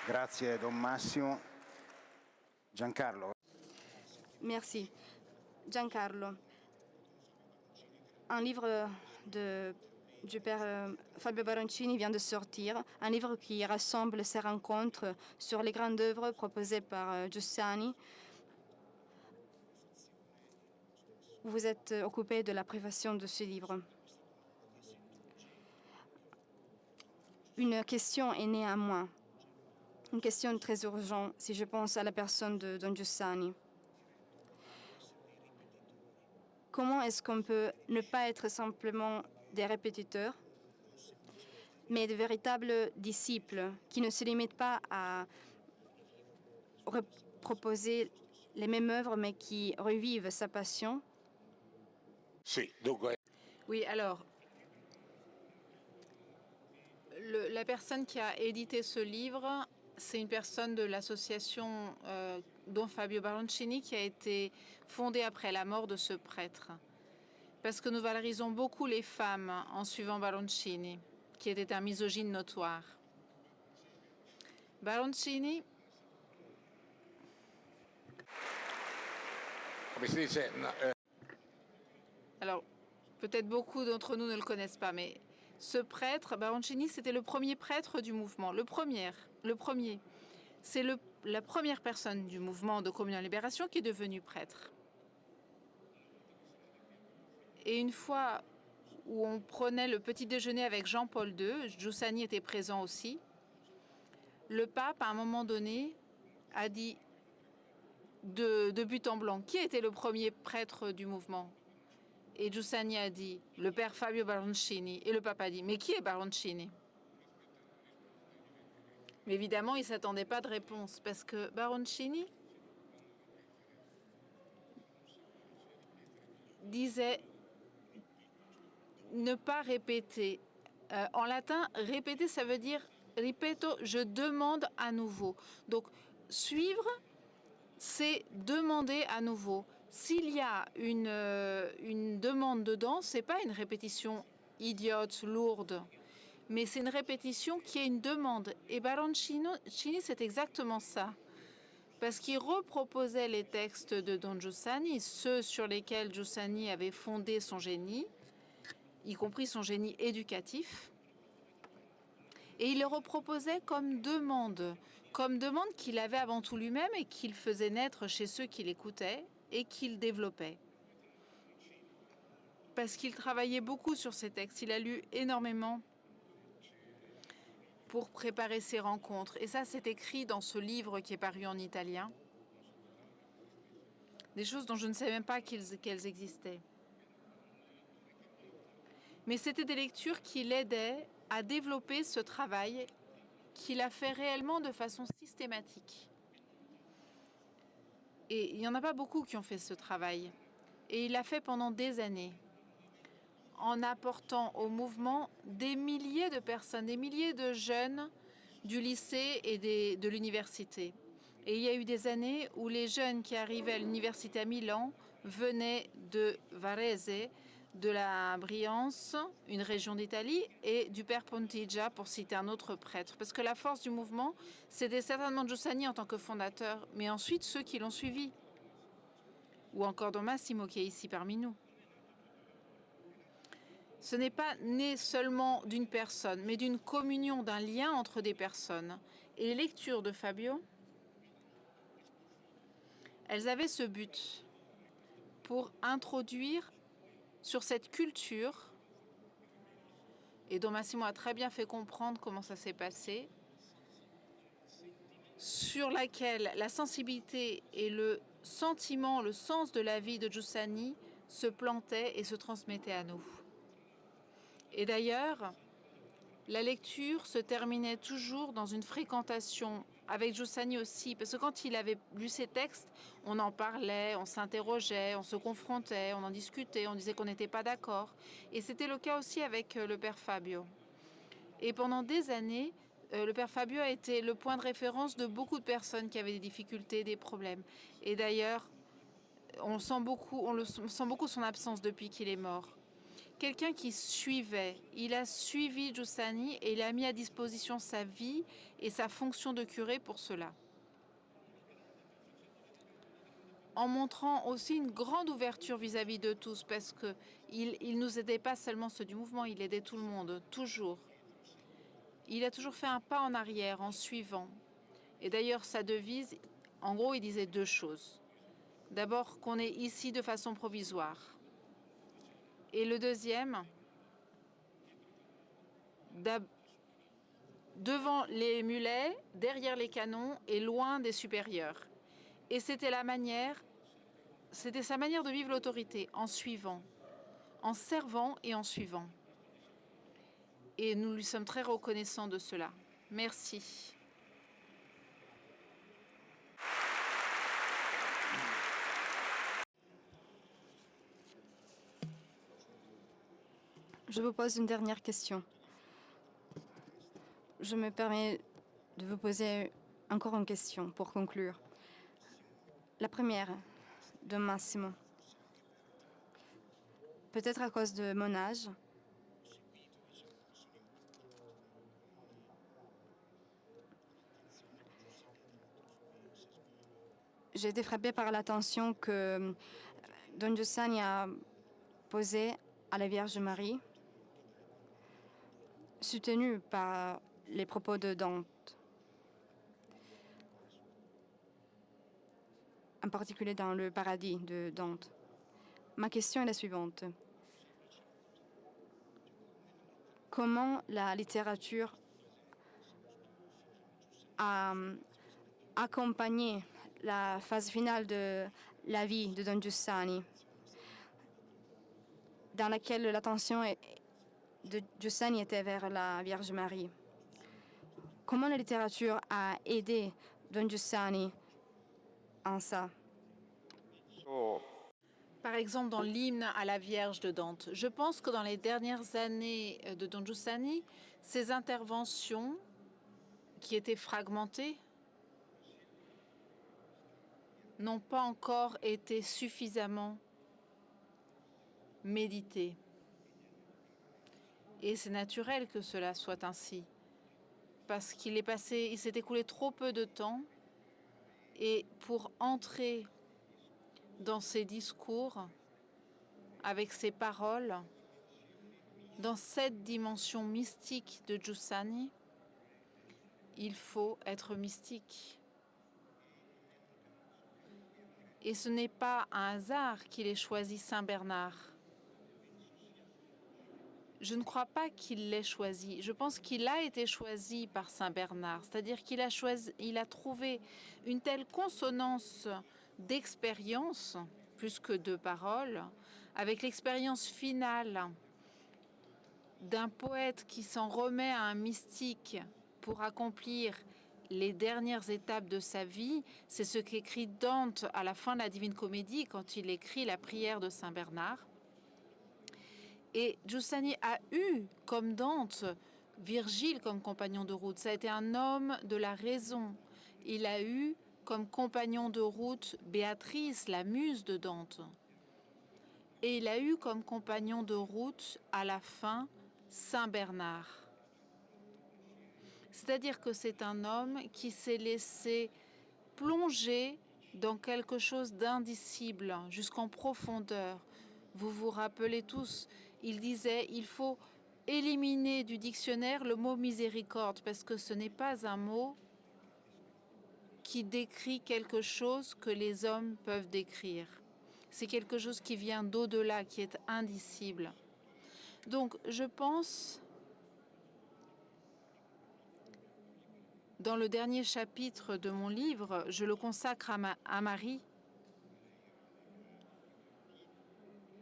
Grazie Don Massimo. Giancarlo.
Merci. Giancarlo. Un livre du père Fabio Baroncini vient de sortir, un livre qui rassemble ses rencontres sur les grandes œuvres proposées par Giussani. Vous êtes occupé de la préfaction de ce livre. Une question est née à moi. Une question très urgente si je pense à la personne de Don Giussani. Comment est-ce qu'on peut ne pas être simplement des répétiteurs, mais de véritables disciples qui ne se limitent pas à proposer les mêmes œuvres, mais qui revivent sa passion?
Oui, alors, la personne qui a édité ce livre, c'est une personne de l'association Don Fabio Baroncini qui a été fondée après la mort de ce prêtre. Parce que nous valorisons beaucoup les femmes en suivant Baroncini, qui était un misogyne notoire. Baroncini, alors peut-être beaucoup d'entre nous ne le connaissent pas, mais ce prêtre, Baroncini, c'était le premier prêtre du mouvement, le premier. C'est la première personne du mouvement de Communion et Libération qui est devenue prêtre. Et une fois où on prenait le petit déjeuner avec Jean-Paul II, Giussani était présent aussi, le pape, à un moment donné, a dit de but en blanc, qui était le premier prêtre du mouvement? Et Giussani a dit, le père Fabio Baroncini. Et le pape a dit, mais qui est Baroncini? Mais évidemment, il ne s'attendait pas de réponse, parce que Baroncini disait ne pas répéter. En latin, répéter, ça veut dire ripeto, je demande à nouveau. Donc, suivre, c'est demander à nouveau. S'il y a une demande dedans, ce n'est pas une répétition idiote, lourde, mais c'est une répétition qui est une demande. Et Baroncini, c'est exactement ça. Parce qu'il reproposait les textes de Don Giussani, ceux sur lesquels Giussani avait fondé son génie, y compris son génie éducatif. Et il le reproposait comme demande qu'il avait avant tout lui-même et qu'il faisait naître chez ceux qui l'écoutaient et qu'il développait. Parce qu'il travaillait beaucoup sur ces textes, il a lu énormément pour préparer ses rencontres. Et ça, c'est écrit dans ce livre qui est paru en italien. Des choses dont je ne savais même pas qu'elles existaient. Mais c'était des lectures qui l'aidaient à développer ce travail qu'il a fait réellement de façon systématique. Et il n'y en a pas beaucoup qui ont fait ce travail. Et il l'a fait pendant des années, en apportant au mouvement des milliers de personnes, des milliers de jeunes du lycée et de l'université. Et il y a eu des années où les jeunes qui arrivaient à l'université à Milan venaient de Varese, de la Briance, une région d'Italie, et du Père Pontigia, pour citer un autre prêtre. Parce que la force du mouvement, c'était certainement Giussani en tant que fondateur, mais ensuite ceux qui l'ont suivi. Ou encore Don Massimo, qui est ici parmi nous. Ce n'est pas né seulement d'une personne, mais d'une communion, d'un lien entre des personnes. Et les lectures de Fabio, elles avaient ce but pour introduire sur cette culture, et dont Massimo a très bien fait comprendre comment ça s'est passé, sur laquelle la sensibilité et le sentiment, le sens de la vie de Giussani se plantaient et se transmettaient à nous. Et d'ailleurs, la lecture se terminait toujours dans une fréquentation avec Giussani aussi, parce que quand il avait lu ses textes, on en parlait, on s'interrogeait, on se confrontait, on en discutait, on disait qu'on n'était pas d'accord. Et c'était le cas aussi avec le père Fabio. Et pendant des années, le père Fabio a été le point de référence de beaucoup de personnes qui avaient des difficultés, des problèmes. Et d'ailleurs, on sent beaucoup son absence depuis qu'il est mort. Quelqu'un qui suivait, il a suivi Giussani et il a mis à disposition sa vie et sa fonction de curé pour cela. En montrant aussi une grande ouverture vis-à-vis de tous, parce qu'il nous aidait pas seulement ceux du mouvement, il aidait tout le monde, toujours. Il a toujours fait un pas en arrière en suivant. Et d'ailleurs, sa devise, en gros, il disait deux choses. D'abord, qu'on est ici de façon provisoire. Et le deuxième, devant les mulets, derrière les canons et loin des supérieurs. Et c'était sa manière de vivre l'autorité, en suivant, en servant et en suivant. Et nous lui sommes très reconnaissants de cela. Merci.
Je vous pose une dernière question. Je me permets de vous poser encore une question pour conclure. La première, de Massimo. Peut-être à cause de mon âge, j'ai été frappée par l'attention que Don Giussani a posée à la Vierge Marie, soutenue par les propos de Dante, en particulier dans le paradis de Dante. Ma question est la suivante. Comment la littérature a accompagné la phase finale de la vie de Don Giussani, dans laquelle l'attention de Giussani était vers la Vierge Marie? Comment la littérature a aidé Don Giussani en ça?
Par exemple, dans l'hymne à la Vierge de Dante. Je pense que dans les dernières années de Don Giussani, ses interventions, qui étaient fragmentées, n'ont pas encore été suffisamment méditées. Et c'est naturel que cela soit ainsi, parce qu'il s'est écoulé trop peu de temps, et pour entrer dans ses discours, avec ses paroles, dans cette dimension mystique de Giussani, il faut être mystique. Et ce n'est pas un hasard qu'il ait choisi Saint Bernard. Je ne crois pas qu'il l'ait choisi. Je pense qu'il a été choisi par Saint Bernard. C'est-à-dire qu'il a trouvé une telle consonance d'expérience, plus que de paroles, avec l'expérience finale d'un poète qui s'en remet à un mystique pour accomplir les dernières étapes de sa vie. C'est ce qu'écrit Dante à la fin de la Divine Comédie, quand il écrit la prière de Saint Bernard. Et Giussani a eu, comme Dante, Virgile comme compagnon de route. Ça a été un homme de la raison. Il a eu comme compagnon de route Béatrice, la muse de Dante. Et il a eu comme compagnon de route, à la fin, Saint Bernard. C'est-à-dire que c'est un homme qui s'est laissé plonger dans quelque chose d'indicible, jusqu'en profondeur, Vous vous rappelez tous, il disait il faut éliminer du dictionnaire le mot miséricorde parce que ce n'est pas un mot qui décrit quelque chose que les hommes peuvent décrire. C'est quelque chose qui vient d'au-delà, qui est indicible. Donc, je pense, dans le dernier chapitre de mon livre, je le consacre à Marie.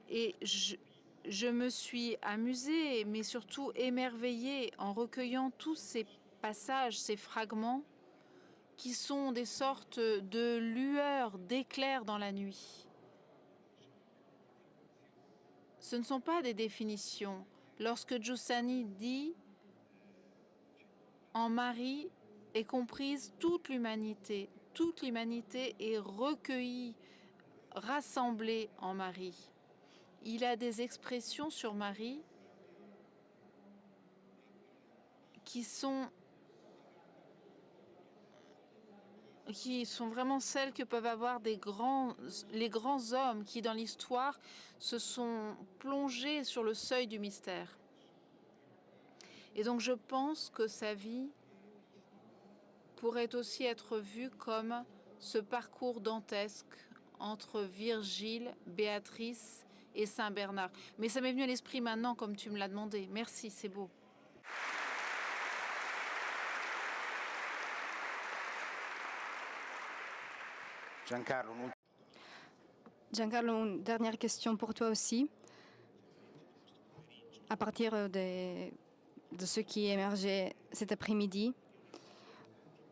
Et je me suis amusée, mais surtout émerveillée en recueillant tous ces passages, ces fragments qui sont des sortes de lueurs, d'éclairs dans la nuit. Ce ne sont pas des définitions. Lorsque Giussani dit « En Marie est comprise toute l'humanité est recueillie, rassemblée en Marie », il a des expressions sur Marie qui sont vraiment celles que peuvent avoir les grands hommes qui, dans l'histoire, se sont plongés sur le seuil du mystère. Et donc, je pense que sa vie pourrait aussi être vue comme ce parcours dantesque entre Virgile, Béatrice et Saint Bernard. Mais ça m'est venu à l'esprit maintenant, comme tu me l'as demandé. Merci, c'est beau.
Giancarlo,
une dernière question pour toi aussi. À partir de ce qui émergeait cet après-midi,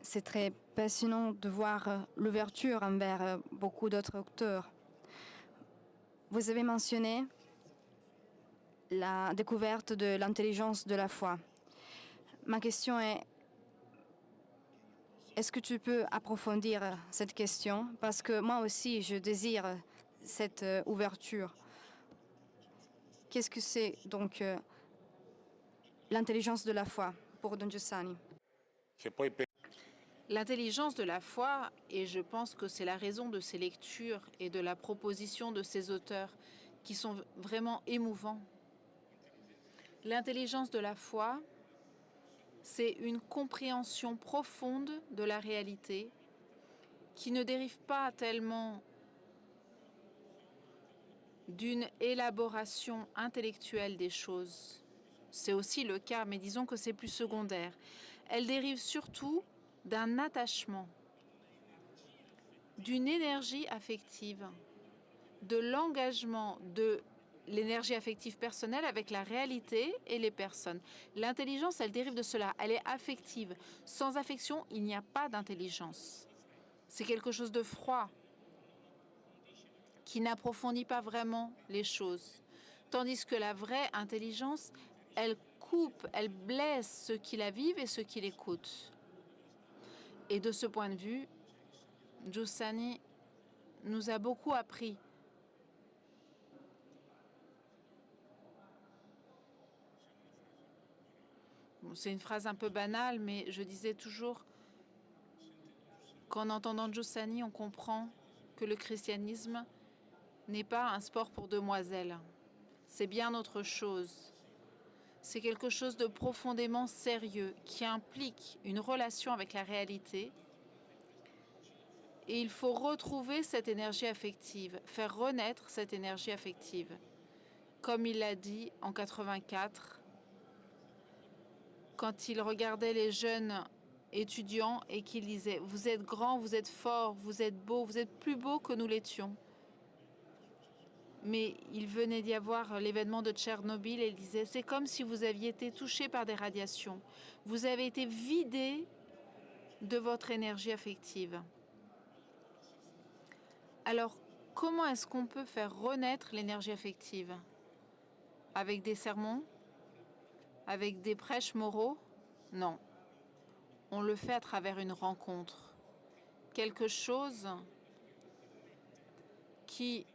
c'est très passionnant de voir l'ouverture envers beaucoup d'autres auteurs. Vous avez mentionné la découverte de l'intelligence de la foi. Ma question est, est-ce que tu peux approfondir cette question? Parce que moi aussi, je désire cette ouverture. Qu'est-ce que c'est donc l'intelligence de la foi pour Don Giussani?
L'intelligence de la foi, et je pense que c'est la raison de ces lectures et de la proposition de ces auteurs qui sont vraiment émouvants. L'intelligence de la foi, c'est une compréhension profonde de la réalité qui ne dérive pas tellement d'une élaboration intellectuelle des choses. C'est aussi le cas, mais disons que c'est plus secondaire. Elle dérive surtout d'un attachement, d'une énergie affective, de l'engagement de l'énergie affective personnelle avec la réalité et les personnes. L'intelligence, elle dérive de cela, elle est affective. Sans affection, il n'y a pas d'intelligence. C'est quelque chose de froid, qui n'approfondit pas vraiment les choses. Tandis que la vraie intelligence, elle coupe, elle blesse ceux qui la vivent et ceux qui l'écoutent. Et de ce point de vue, Giussani nous a beaucoup appris. Bon, c'est une phrase un peu banale, mais je disais toujours qu'en entendant Giussani, on comprend que le christianisme n'est pas un sport pour demoiselles. C'est bien autre chose. C'est quelque chose de profondément sérieux qui implique une relation avec la réalité. Et il faut retrouver cette énergie affective, faire renaître cette énergie affective. Comme il l'a dit en 84, quand il regardait les jeunes étudiants et qu'il disait « Vous êtes grands, vous êtes forts, vous êtes beaux, vous êtes plus beaux que nous l'étions ». Mais il venait d'y avoir l'événement de Tchernobyl et il disait « C'est comme si vous aviez été touchés par des radiations. Vous avez été vidés de votre énergie affective. » Alors, comment est-ce qu'on peut faire renaître l'énergie affective? Avec des sermons? Avec des prêches moraux? Non. On le fait à travers une rencontre. Quelque chose qui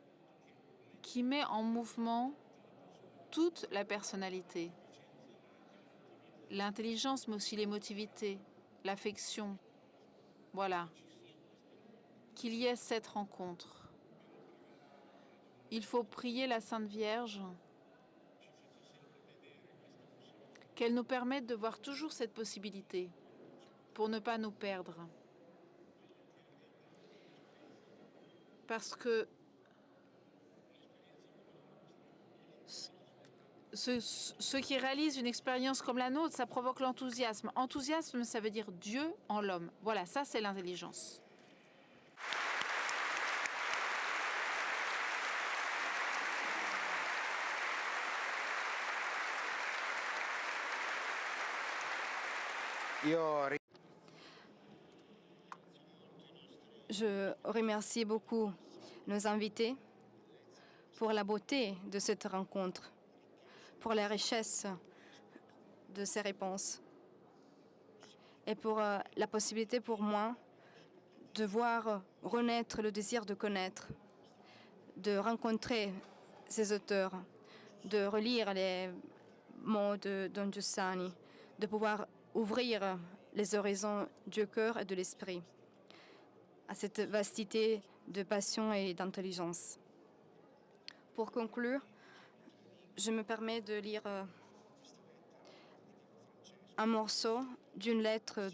met en mouvement toute la personnalité. L'intelligence, mais aussi l'émotivité, l'affection. Voilà. Qu'il y ait cette rencontre. il faut prier la Sainte Vierge qu'elle nous permette de voir toujours cette possibilité pour ne pas nous perdre. Parce que ceux qui réalisent une expérience comme la nôtre, ça provoque l'enthousiasme. Enthousiasme, ça veut dire Dieu en l'homme. Voilà, ça c'est l'intelligence.
Je remercie beaucoup nos invités pour la beauté de cette rencontre, pour la richesse de ces réponses et pour la possibilité pour moi de voir renaître le désir de connaître, de rencontrer ces auteurs, de relire les mots de Don Giussani, de pouvoir ouvrir les horizons du cœur et de l'esprit à cette vastité de passion et d'intelligence. Pour conclure, je me permets de lire un morceau d'une lettre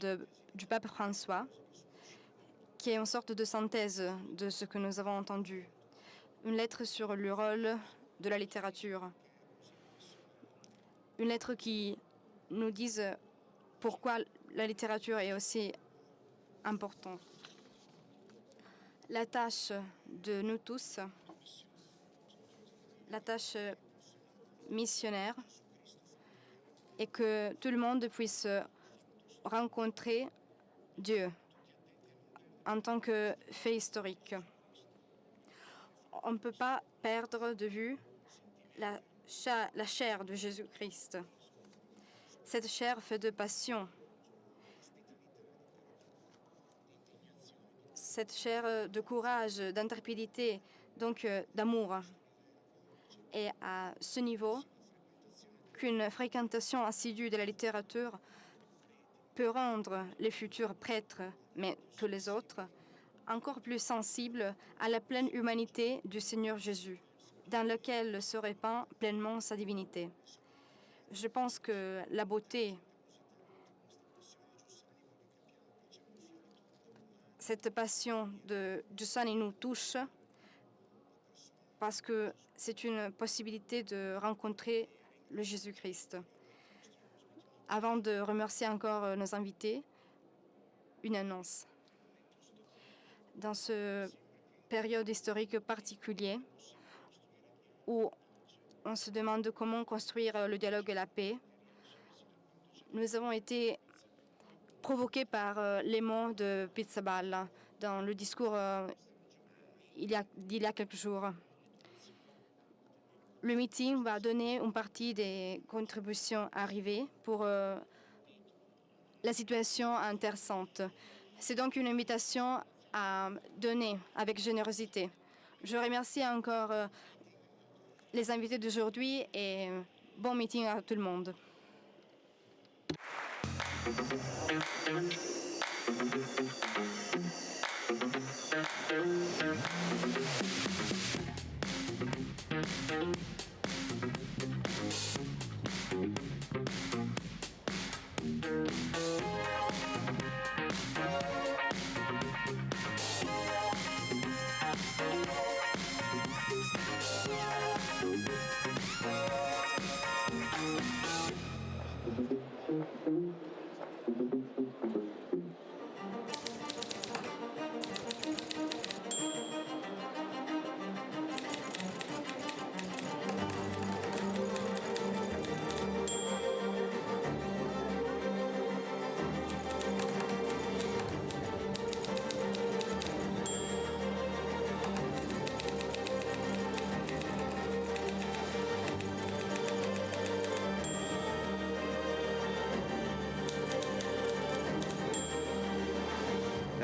du pape François, qui est une sorte de synthèse de ce que nous avons entendu. Une lettre sur le rôle de la littérature. Une lettre qui nous dit pourquoi la littérature est aussi importante. La tâche de nous tous, la tâche missionnaire, est que tout le monde puisse rencontrer Dieu en tant que fait historique. On ne peut pas perdre de vue la chair de Jésus-Christ. Cette chair fait de passion. Cette chair de courage, d'intrépidité, donc d'amour. Et à ce niveau, qu'une fréquentation assidue de la littérature peut rendre les futurs prêtres, mais tous les autres, encore plus sensibles à la pleine humanité du Seigneur Jésus, dans lequel se répand pleinement sa divinité. Je pense que la beauté, cette passion de Giussani nous touche parce que c'est une possibilité de rencontrer le Jésus-Christ. Avant de remercier encore nos invités, une annonce. Dans ce période historique particulière où on se demande comment construire le dialogue et la paix, nous avons été provoqués par les mots de Pizzaballa dans le discours d'il y a quelques jours. Le meeting va donner une partie des contributions arrivées pour la situation intéressante. C'est donc une invitation à donner avec générosité. Je remercie encore les invités d'aujourd'hui et bon meeting à tout le monde.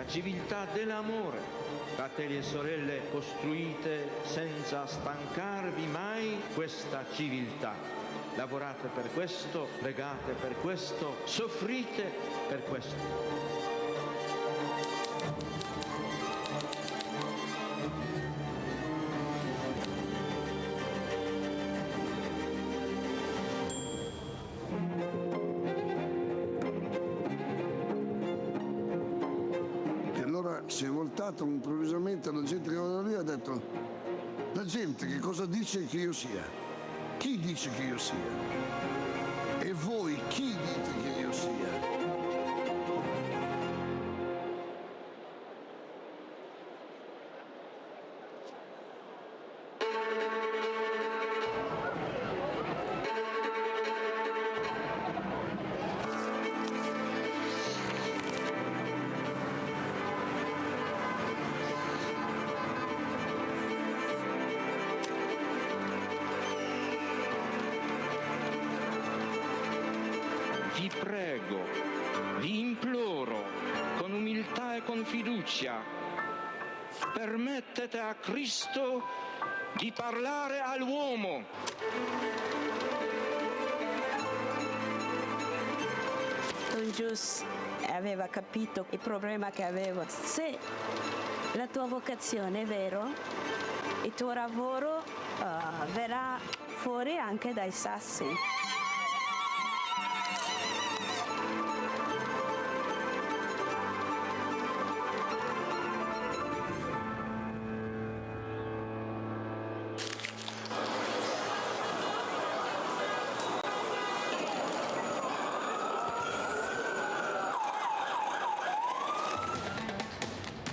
Civiltà dell'amore, fratelli e sorelle, costruite senza stancarvi mai questa civiltà. Lavorate per questo, pregate per questo, soffrite per questo.
si è voltato improvvisamente alla gente che era lì e ha detto: la gente che cosa dice che io sia? Chi dice che io sia? E voi chi dite che io sia?
Vi prego, vi imploro, con umiltà e con fiducia, permettete a Cristo di parlare all'uomo.
Don Gius aveva capito il problema che avevo. Se la tua vocazione è vero, il tuo lavoro verrà fuori anche dai sassi.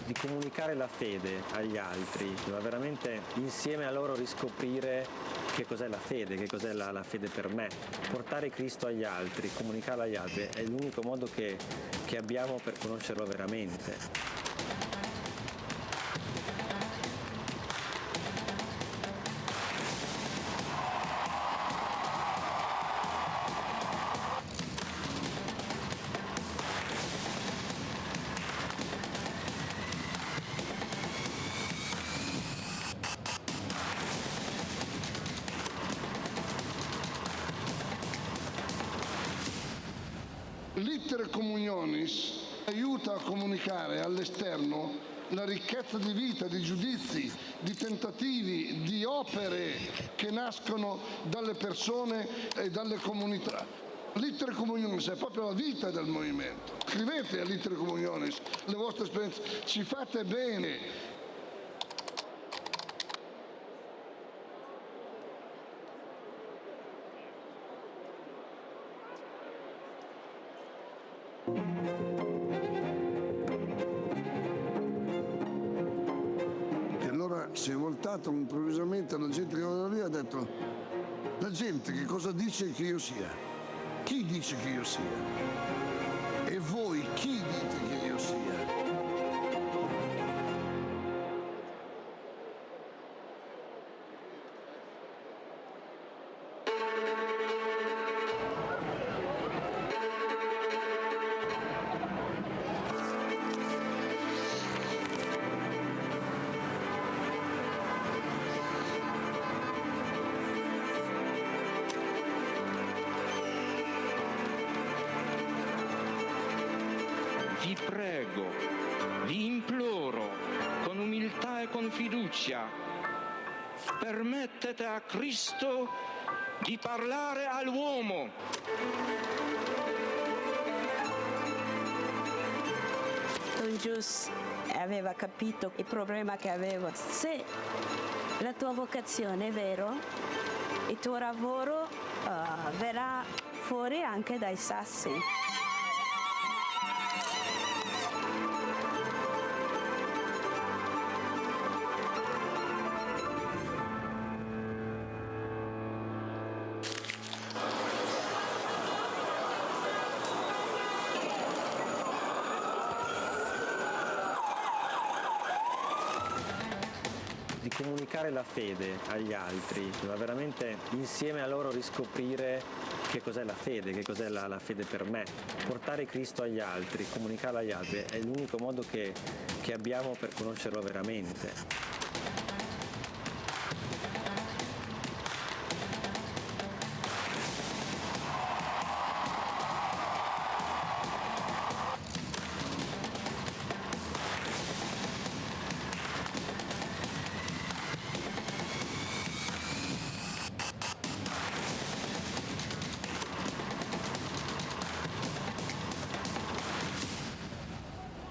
Di comunicare la fede agli altri, ma veramente insieme a loro riscoprire che cos'è la fede, che cos'è la fede per me. Portare Cristo agli altri, comunicarlo agli altri è l'unico modo che abbiamo per conoscerlo veramente.
L'iter communionis aiuta a comunicare all'esterno la ricchezza di vita, di giudizi, di tentativi, di opere che nascono dalle persone e dalle comunità. L'iter communionis è proprio la vita del movimento. Scrivete all'iter communionis le vostre esperienze, ci fate bene. E allora si è voltato improvvisamente alla gente che era lì e ha detto: la gente che cosa dice che io sia? Chi dice che io sia? E voi chi dite che io sia?
Vi prego, vi imploro, con umiltà e con fiducia, permettete a Cristo di parlare all'uomo.
Don Gius aveva capito il problema che avevo. Se la tua vocazione è vero, il tuo lavoro verrà fuori anche dai sassi.
Di comunicare la fede agli altri, ma veramente insieme a loro riscoprire che cos'è la fede, che cos'è la fede per me. Portare Cristo agli altri, comunicarlo agli altri è l'unico modo che abbiamo per conoscerlo veramente.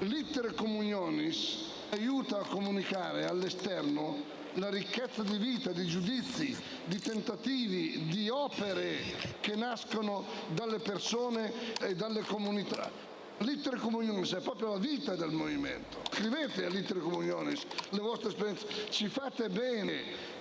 L'Itere Communionis aiuta a comunicare all'esterno la ricchezza di vita, di giudizi, di tentativi, di opere che nascono dalle persone e dalle comunità. L'Itere Communionis è proprio la vita del movimento. Scrivete all'Itere Communionis le vostre esperienze, ci fate bene,